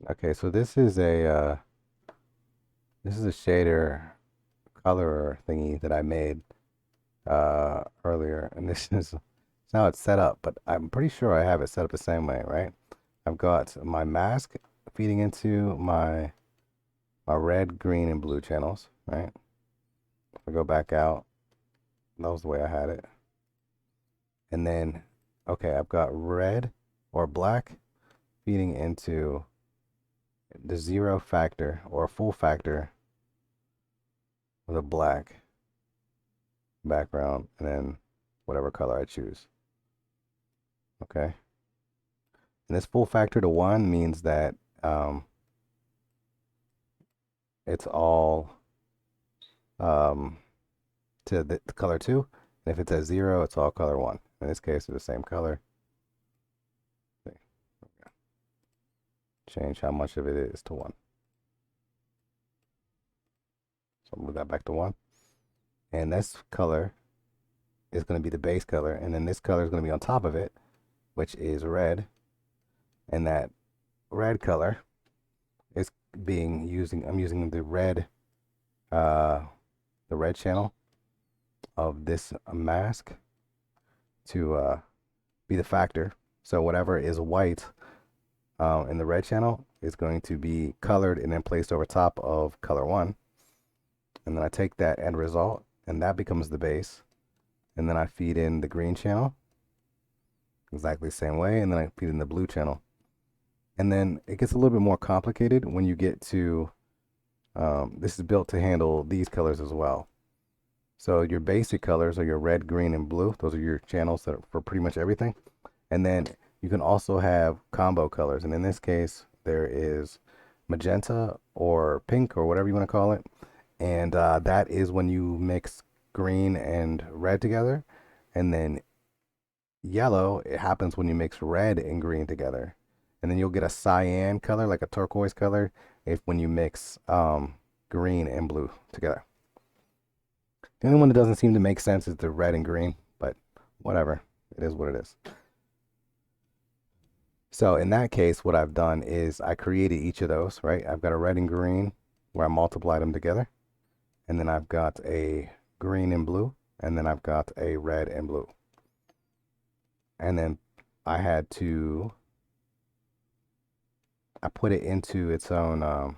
Okay, so this is a shader color thingy that I made earlier, and this is how it's set up. But I'm pretty sure I have it set up the same way, right? I've got my mask feeding into my red, green, and blue channels, right? If I go back out, that was the way I had it. And then, okay, I've got red or black feeding into the zero factor or a full factor with a black background and then whatever color I choose. Okay. And this full factor to 1 means that um, it's all um, to the color 2. And if it's at 0, it's all color 1. In this case, it's the same color. Change how much of it is to 1. So I'll move that back to 1. And this color is going to be the base color. And then this color is going to be on top of it, which is red. And that red color is I'm using uh, the red channel of this mask to be the factor. So whatever is white in the red channel is going to be colored and then placed over top of color 1. And then I take that end result and that becomes the base. And then I feed in the green channel exactly the same way. And then I feed in the blue channel. And then it gets a little bit more complicated when you get to this is built to handle these colors as well. So your basic colors are your red, green, and blue. Those are your channels that are for pretty much everything. And then you can also have combo colors. And in this case, there is magenta or pink or whatever you want to call it. And that is when you mix green and red together. And then yellow, it happens when you mix red and green together. And then you'll get a cyan color, like a turquoise color, if when you mix green and blue together. The only one that doesn't seem to make sense is the red and green, but whatever. It is what it is. So in that case, what I've done is I created each of those, right? I've got a red and green where I multiplied them together. And then I've got a green and blue. And then I've got a red and blue. And then I had to, I put it into its own, all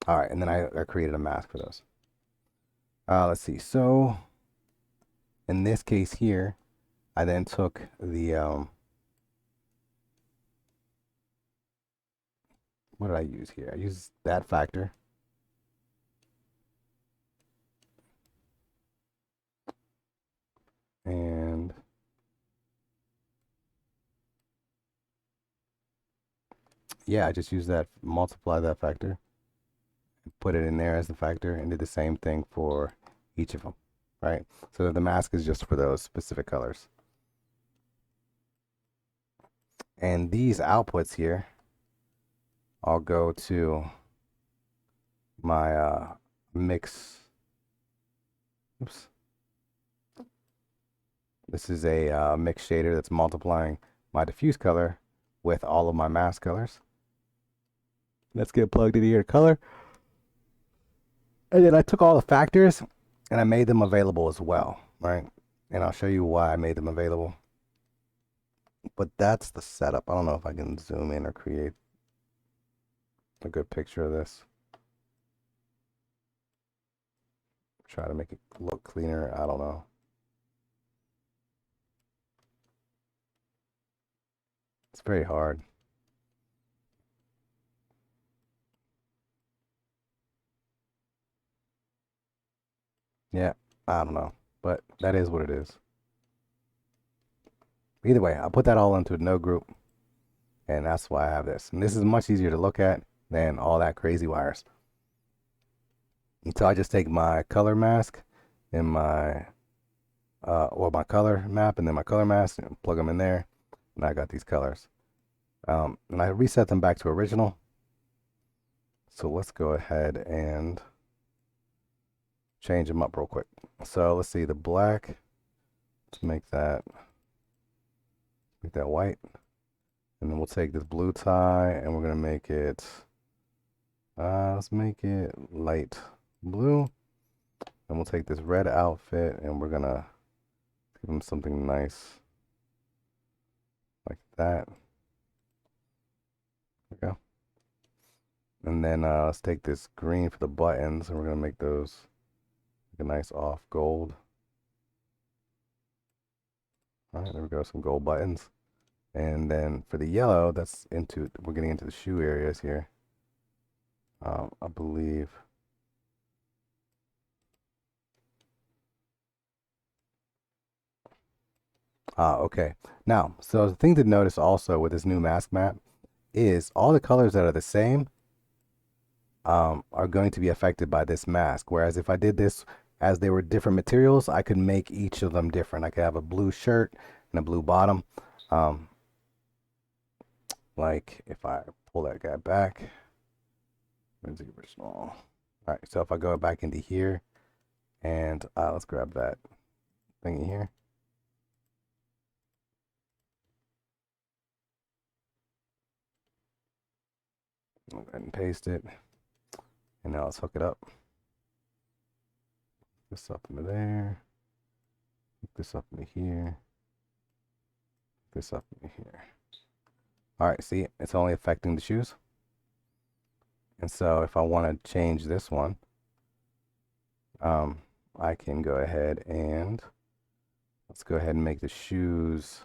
right, and then I created a mask for those. Let's see. So in this case here, I then took the, what did I use here? I used that factor. And yeah, I just used that, multiply that factor, put it in there as the factor, and did the same thing for each of them, right? So the mask is just for those specific colors. And these outputs here, I'll go to my mix. Oops. This is a mix shader that's multiplying my diffuse color with all of my mask colors. Let's get plugged into your color. And then I took all the factors and I made them available as well, right? And I'll show you why I made them available. But that's the setup. I don't know if I can zoom in or create a good picture of this. Try to make it look cleaner. I don't know. It's very hard. Yeah, I don't know. But that is what it is. Either way, I put that all into a node group. And that's why I have this. And this is much easier to look at than all that crazy wires. And so I just take my color mask and my or my color map and then my color mask and plug them in there. And I got these colors. And I reset them back to original. So let's go ahead and change them up real quick. So let's see the black. Let's make that white. And then we'll take this blue tie and we're gonna make it let's make it light blue. And we'll take this red outfit and we're gonna give them something nice like that. There we go. And then let's take this green for the buttons and we're gonna make those like a nice off gold. All right, there we go, some gold buttons. And then for the yellow, that's into, we're getting into the shoe areas here. I believe. Okay. Now, so the thing to notice also with this new mask map is all the colors that are the same are going to be affected by this mask. Whereas if I did this as they were different materials, I could make each of them different. I could have a blue shirt and a blue bottom. Like if I pull that guy back, where's the original? All right, so if I go back into here and let's grab that thingy here. Go ahead and paste it. And now let's hook it up. This up into there. Hook this up into here. This up into here. All right, see, it's only affecting the shoes. And so if I want to change this one, I can go ahead and let's go ahead and make the shoes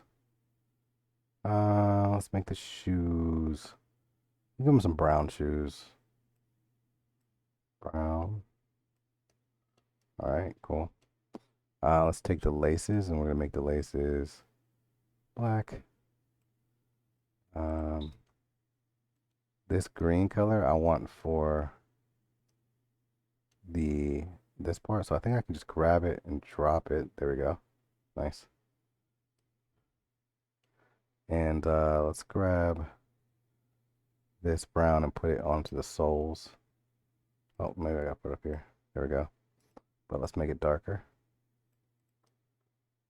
Let's make the shoes. Give him some brown shoes. Brown. All right, cool. Let's take the laces and we're gonna make the laces black. This green color I want for this part, so I think I can just grab it and drop it. There we go. Nice. And let's grab this brown and put it onto the soles. Oh, maybe I gotta put it up here. There we go. But let's make it darker.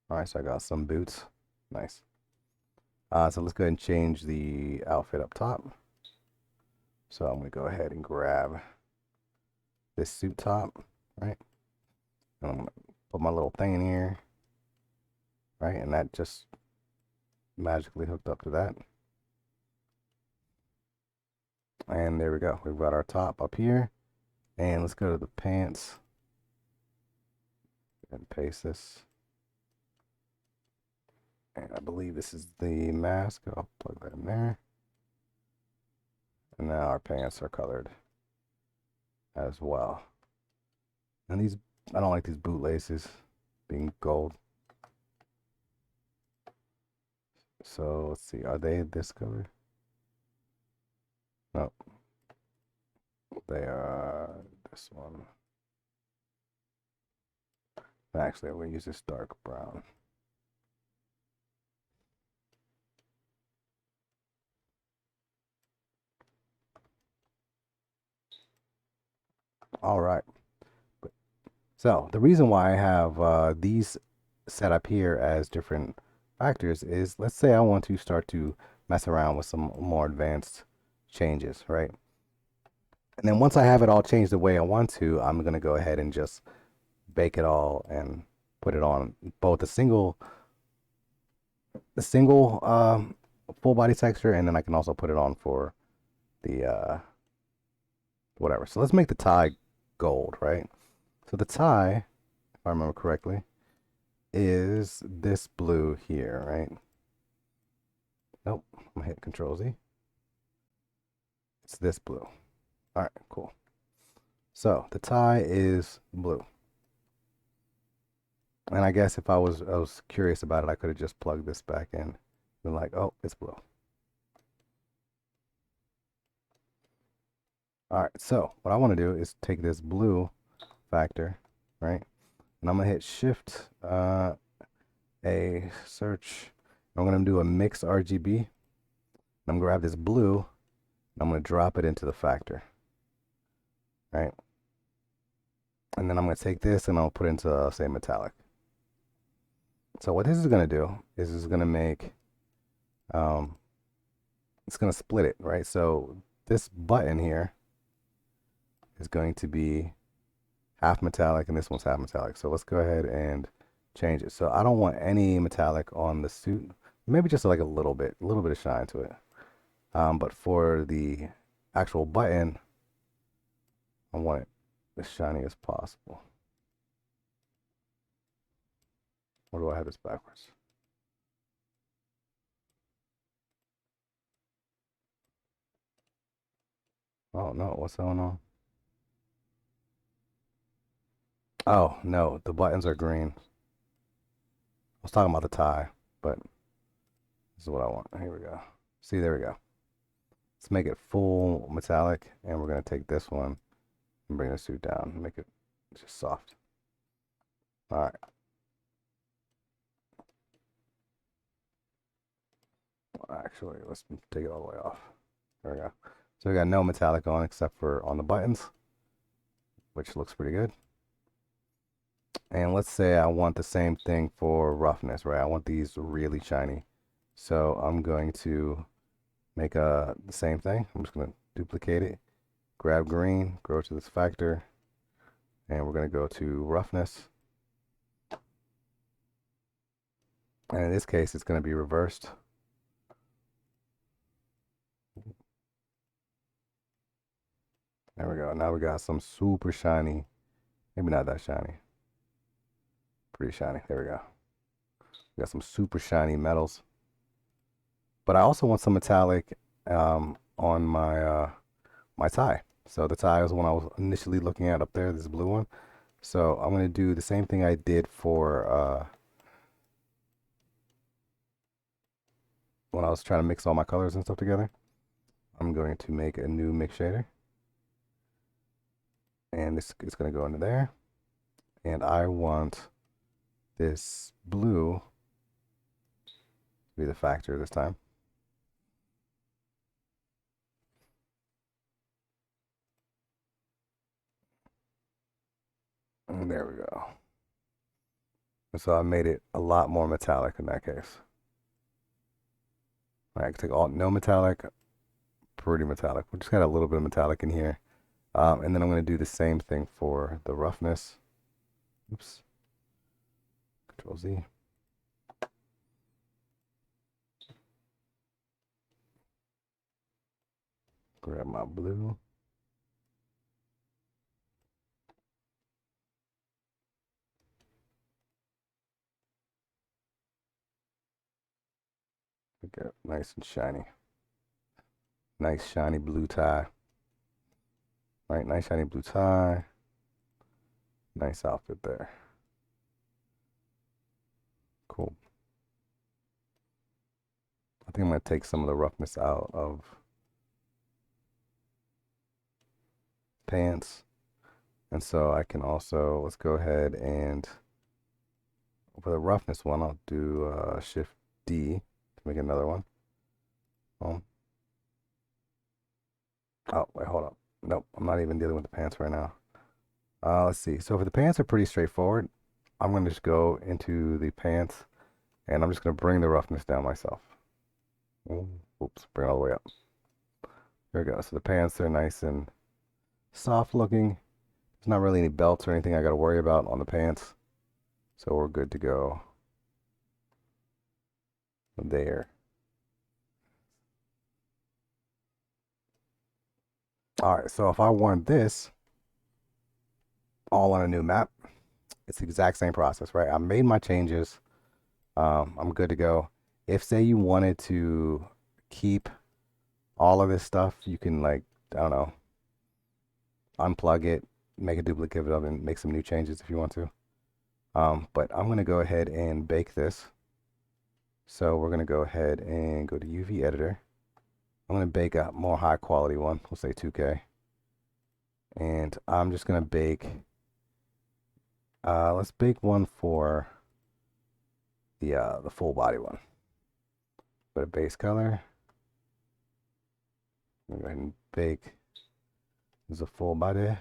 All right, so I got some boots. Nice. So let's go ahead and change the outfit up top. So I'm gonna go ahead and grab this suit top, right? And I'm gonna put my little thing in here, right? And that just magically hooked up to that. And there we go. We've got our top up here. And let's go to the pants and paste this. And I believe this is the mask. I'll plug that in there. And now our pants are colored as well. And these, I don't like these boot laces being gold. So let's see, are they this color? No. They are this one. Actually, I'm going to use this dark brown. All right. So the reason why I have these set up here as different factors is, let's say I want to start to mess around with some more advanced changes, right? And then once I have it all changed the way I want to, I'm going to go ahead and just bake it all and put it on both the single full body texture, and then I can also put it on for the whatever. So let's make the tie gold, right? So the tie, if I remember correctly, is this blue here, right? Nope, I'm gonna hit Control Z. It's this blue. All right, cool. So the tie is blue. And I guess if I was curious about it, I could have just plugged this back in and been like, oh, it's blue. All right, so what I want to do is take this blue factor, right? And I'm gonna hit Shift A search. I'm gonna do a mix RGB. I'm gonna grab this blue and I'm gonna drop it into the factor, right? And then I'm gonna take this and I'll put it into say metallic. So what this is gonna do is it's gonna make it's gonna split it, right? So this button here is going to be half metallic and this one's half metallic. So let's go ahead and change it. So I don't want any metallic on the suit. Maybe just like a little bit of shine to it. But for the actual button, I want it as shiny as possible. Or do I have this backwards? Oh no, what's going on? Oh no, the buttons are green. I was talking about the tie, but this is what I want. Here we go. See, there we go. Let's make it full metallic, and we're gonna take this one and bring the suit down, make it just soft. All right. Actually, let's take it all the way off. There we go. So we got no metallic on except for on the buttons, which looks pretty good. And let's say I want the same thing for roughness, right? I want these really shiny. So I'm going to make the same thing. I'm just going to duplicate it, grab green, go to this factor, and we're going to go to roughness. And in this case, it's going to be reversed. There we go. Now we got some super shiny, maybe not that shiny, pretty shiny. There we go. We got some super shiny metals. But I also want some metallic on my tie. So the tie was the one I was initially looking at up there, this blue one. So I'm going to do the same thing I did for when I was trying to mix all my colors and stuff together. I'm going to make a new mix shader. And this is going to go into there. And I want this blue to be the factor this time. And there we go. And so I made it a lot more metallic in that case. All right, I can take all no metallic, pretty metallic. We just got a little bit of metallic in here. And then I'm going to do the same thing for the roughness. Oops. Control Z. Grab my blue. Get it nice and shiny. Nice shiny blue tie. All right, nice shiny blue tie. Nice outfit there. Cool. I think I'm going to take some of the roughness out of pants. And so I can also, let's go ahead and for the roughness one, I'll do Shift D to make another one. Oh, wait, hold up. Nope, I'm not even dealing with the pants right now. Let's see. So for the pants are pretty straightforward. I'm going to just go into the pants and I'm just going to bring the roughness down myself. Oops, bring it all the way up. There we go. So the pants are nice and soft looking. There's not really any belts or anything I got to worry about on the pants. So we're good to go there. All right, so if I want this all on a new map, it's the exact same process, right? I made my changes. I'm good to go. If say you wanted to keep all of this stuff, you can like, I don't know, unplug it, make a duplicate of it, and make some new changes if you want to. But I'm gonna go ahead and bake this. So we're gonna go ahead and go to UV editor. I'm gonna bake a more high quality one. We'll say 2K. And I'm just gonna bake. Let's bake one for the full body one. Put a base color. I'm gonna go ahead and bake. This is a full body.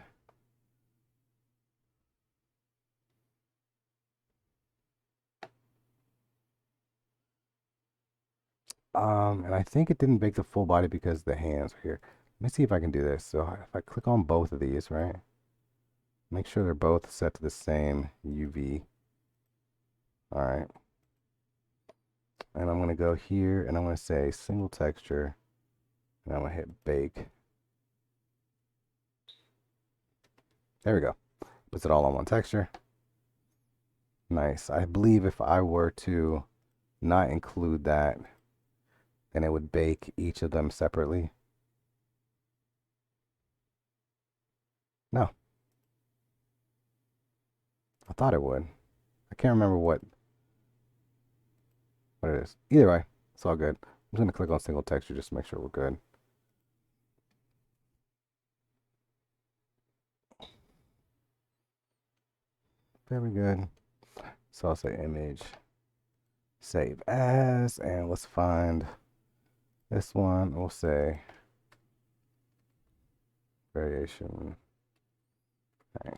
And I think it didn't bake the full body because the hands are here. Let me see if I can do this. So if I click on both of these, right? Make sure they're both set to the same UV. All right. And I'm going to go here and I'm going to say single texture. And I'm going to hit bake. There we go. Puts it all on one texture. Nice. I believe if I were to not include that, then it would bake each of them separately. No. I thought it would. I can't remember what it is. Either way, it's all good. I'm just going to click on single texture just to make sure we're good. Very good. So I'll say image, save as, and let's find this one. We'll say variation. Okay.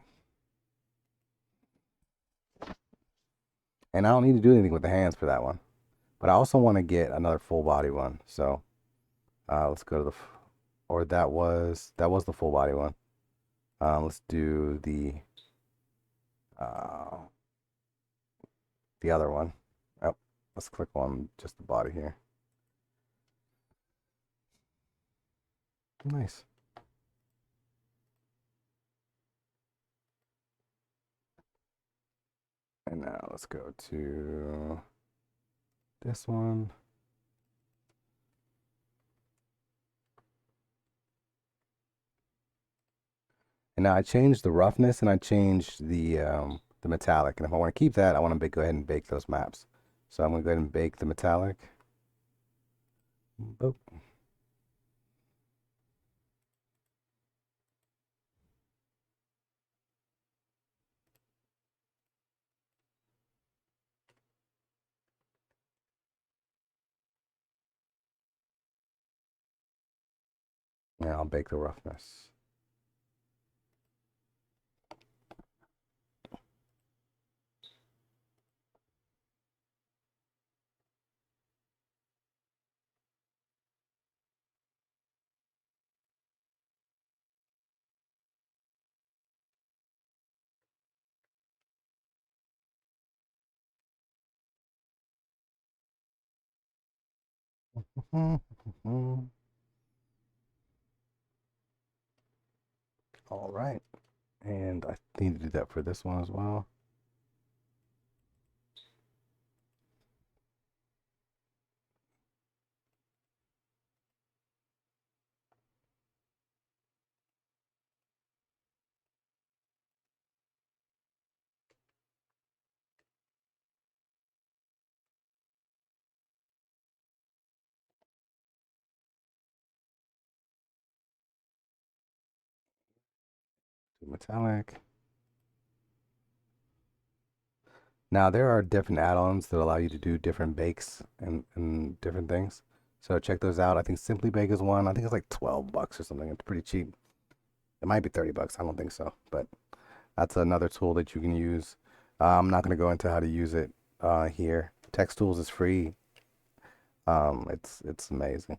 And I don't need to do anything with the hands for that one. But I also want to get another full body one. So let's go to or that was the full body one. Let's do the other one. Oh, let's click on just the body here. Nice. And now let's go to this one. And now I changed the roughness and I changed the metallic. And if I want to keep that, I want to go ahead and bake those maps. So I'm going to go ahead and bake the metallic. Boop. And I'll bake the roughness. All right. And I need to do that for this one as well. Do metallic. Now there are different add-ons that allow you to do different bakes and different things. So check those out. I think Simply Bake is one. I think it's like 12 bucks or something. It's pretty cheap. It might be 30 bucks. I don't think so, but that's another tool that you can use. I'm not going to go into how to use it here. Text Tools is free. It's amazing.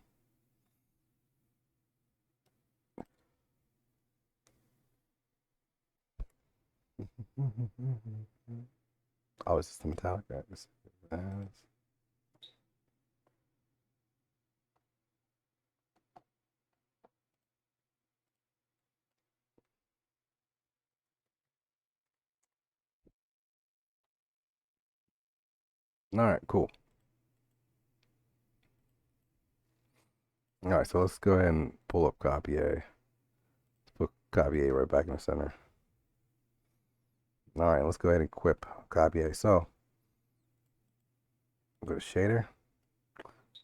Oh, is this the metallic? All right, cool. All right, so let's go ahead and pull up copy A. Let's put copy A right back in the center. All right, let's go ahead and equip copy A. So I'll go to shader,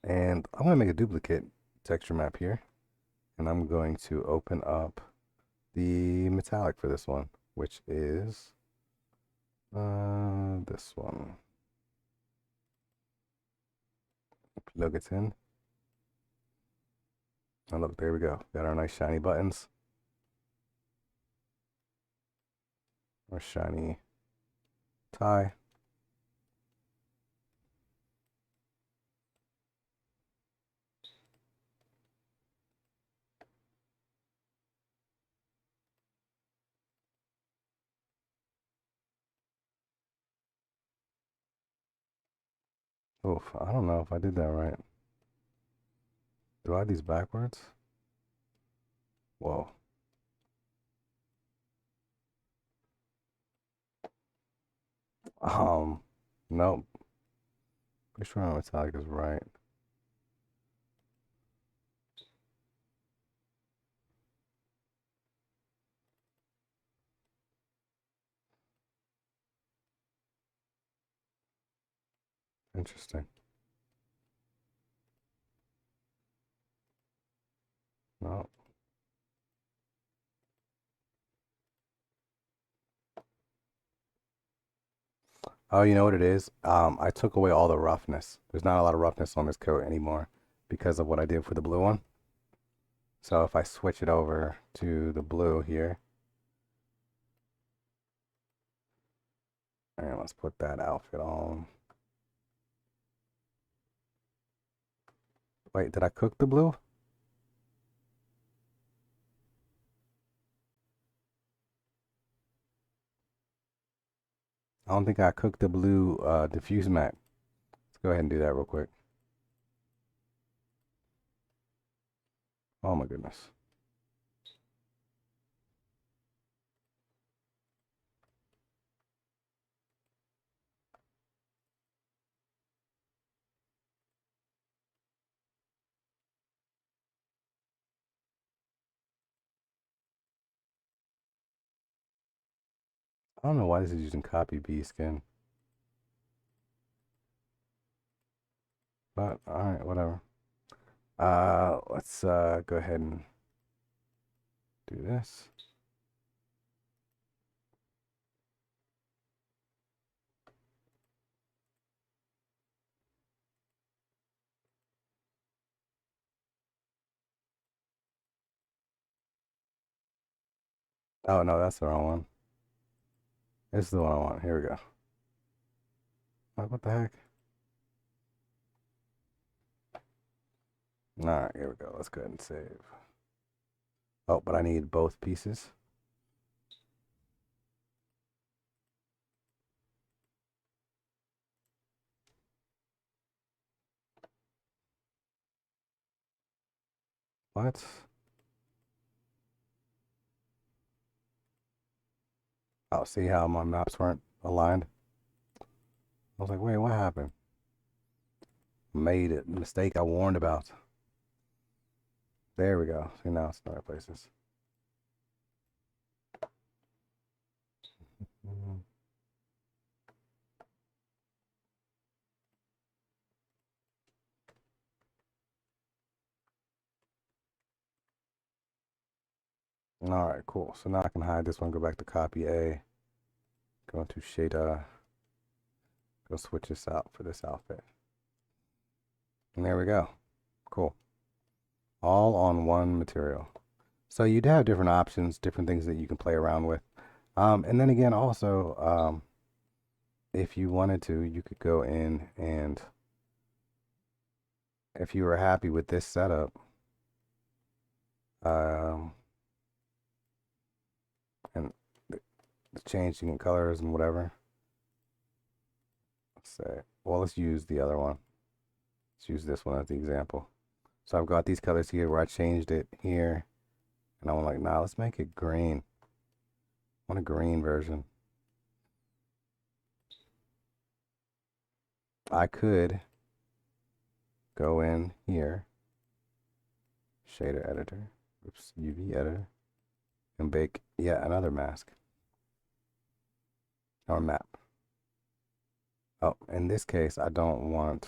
and I'm gonna make a duplicate texture map here, and I'm going to open up the metallic for this one, which is this one. Plug it in. Oh, look, there we go. Got our nice shiny buttons. Our shiny tie. Oof, I don't know if I did that right. Do I add these backwards? Whoa. Um, nope. Pretty sure my metallic is right. Interesting. No. Oh, you know what it is? I took away all the roughness. There's not a lot of roughness on this coat anymore because of what I did for the blue one. So if I switch it over to the blue here, and let's put that outfit on. Wait, did I cook the blue? I don't think I cooked the blue diffuse matte. Let's go ahead and do that real quick. Oh my goodness. I don't know why this is using copy B skin. But alright, whatever. Let's go ahead and do this. Oh no, that's the wrong one. This is the one I want. Here we go. What the heck? Alright, here we go. Let's go ahead and save. Oh, but I need both pieces. What? Oh, see how my maps weren't aligned? I was like, wait, what happened? Made a mistake I warned about. There we go. See, now it's in the right places. Mhm. All right, cool. So now I can hide this one, go back to copy A, go into shader, go switch this out for this outfit. And there we go. Cool. All on one material. So you'd have different options, different things that you can play around with. And then again, also, if you wanted to, you could go in and if you were happy with this setup, um, and the changing in colors and whatever. Let's say, well, let's use the other one. Let's use this one as the example. So I've got these colors here where I changed it here. And I'm like, nah, let's make it green. I want a green version. I could go in here, shader editor, oops, UV editor, and bake yet another mask or map. Oh, in this case, I don't want,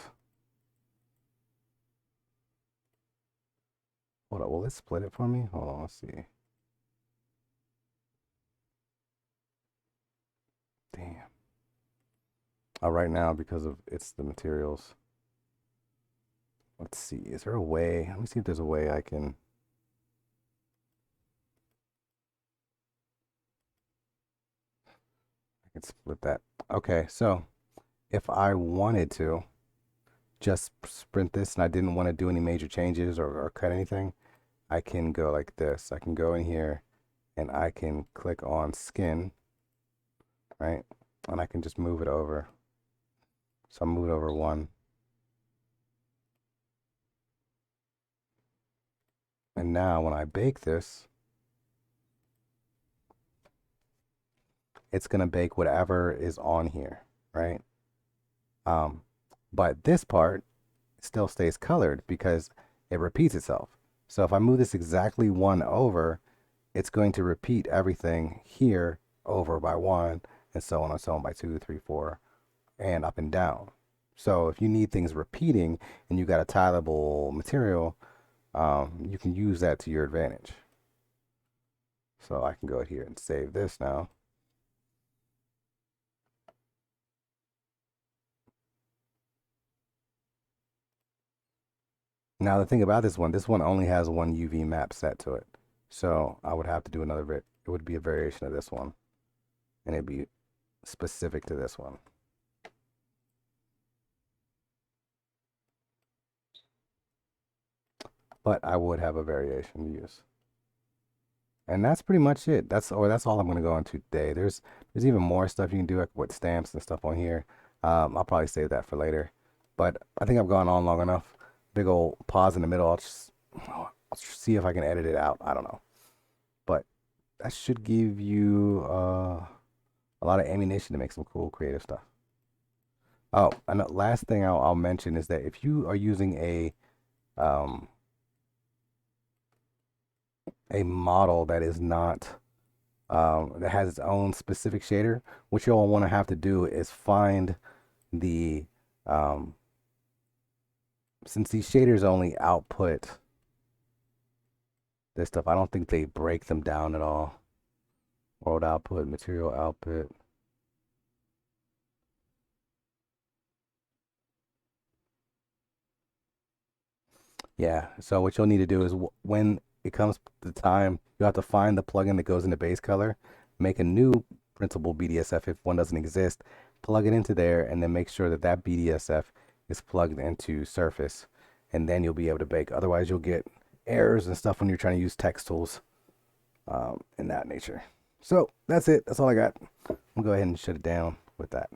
hold on, will it split it for me? Hold on, let's see. Damn. Oh, right now, because of it's the materials. Let's see, is there a way? Let me see if there's a way I can split that. Okay, so if I wanted to just sprint this and I didn't want to do any major changes or cut anything, I can go like this. I can go in here and I can click on skin, right? And I can just move it over. So I'll move it over one. And now when I bake this, it's gonna bake whatever is on here, right? Um, but this part still stays colored because it repeats itself. So if I move this exactly one over, it's going to repeat everything here over by one and so on and so on by two, three, four, and up and down. So if you need things repeating and you got a tileable material, you can use that to your advantage. So I can go here and save this now. Now the thing about this one only has one UV map set to it. So I would have to do another bit. It would be a variation of this one. And it'd be specific to this one. But I would have a variation to use. And that's pretty much it. That's all I'm gonna go into today. There's even more stuff you can do like with stamps and stuff on here. I'll probably save that for later. But I think I've gone on long enough. Big old pause in the middle. I'll see if I can edit it out. I don't know. But that should give you a lot of ammunition to make some cool creative stuff. Oh, and the last thing I'll mention is that if you are using a model that is not that has its own specific shader. What you'll want to have to do is find the since these shaders only output this stuff, I don't think they break them down at all. World output, material output. Yeah, so what you'll need to do is when it comes to time, you have to find the plugin that goes into base color, make a new printable BDSF if one doesn't exist, plug it into there, and then make sure that that BDSF is plugged into Surface, and then you'll be able to bake. Otherwise, you'll get errors and stuff when you're trying to use text tools in that nature. So that's it. That's all I got. I'm gonna go ahead and shut it down with that.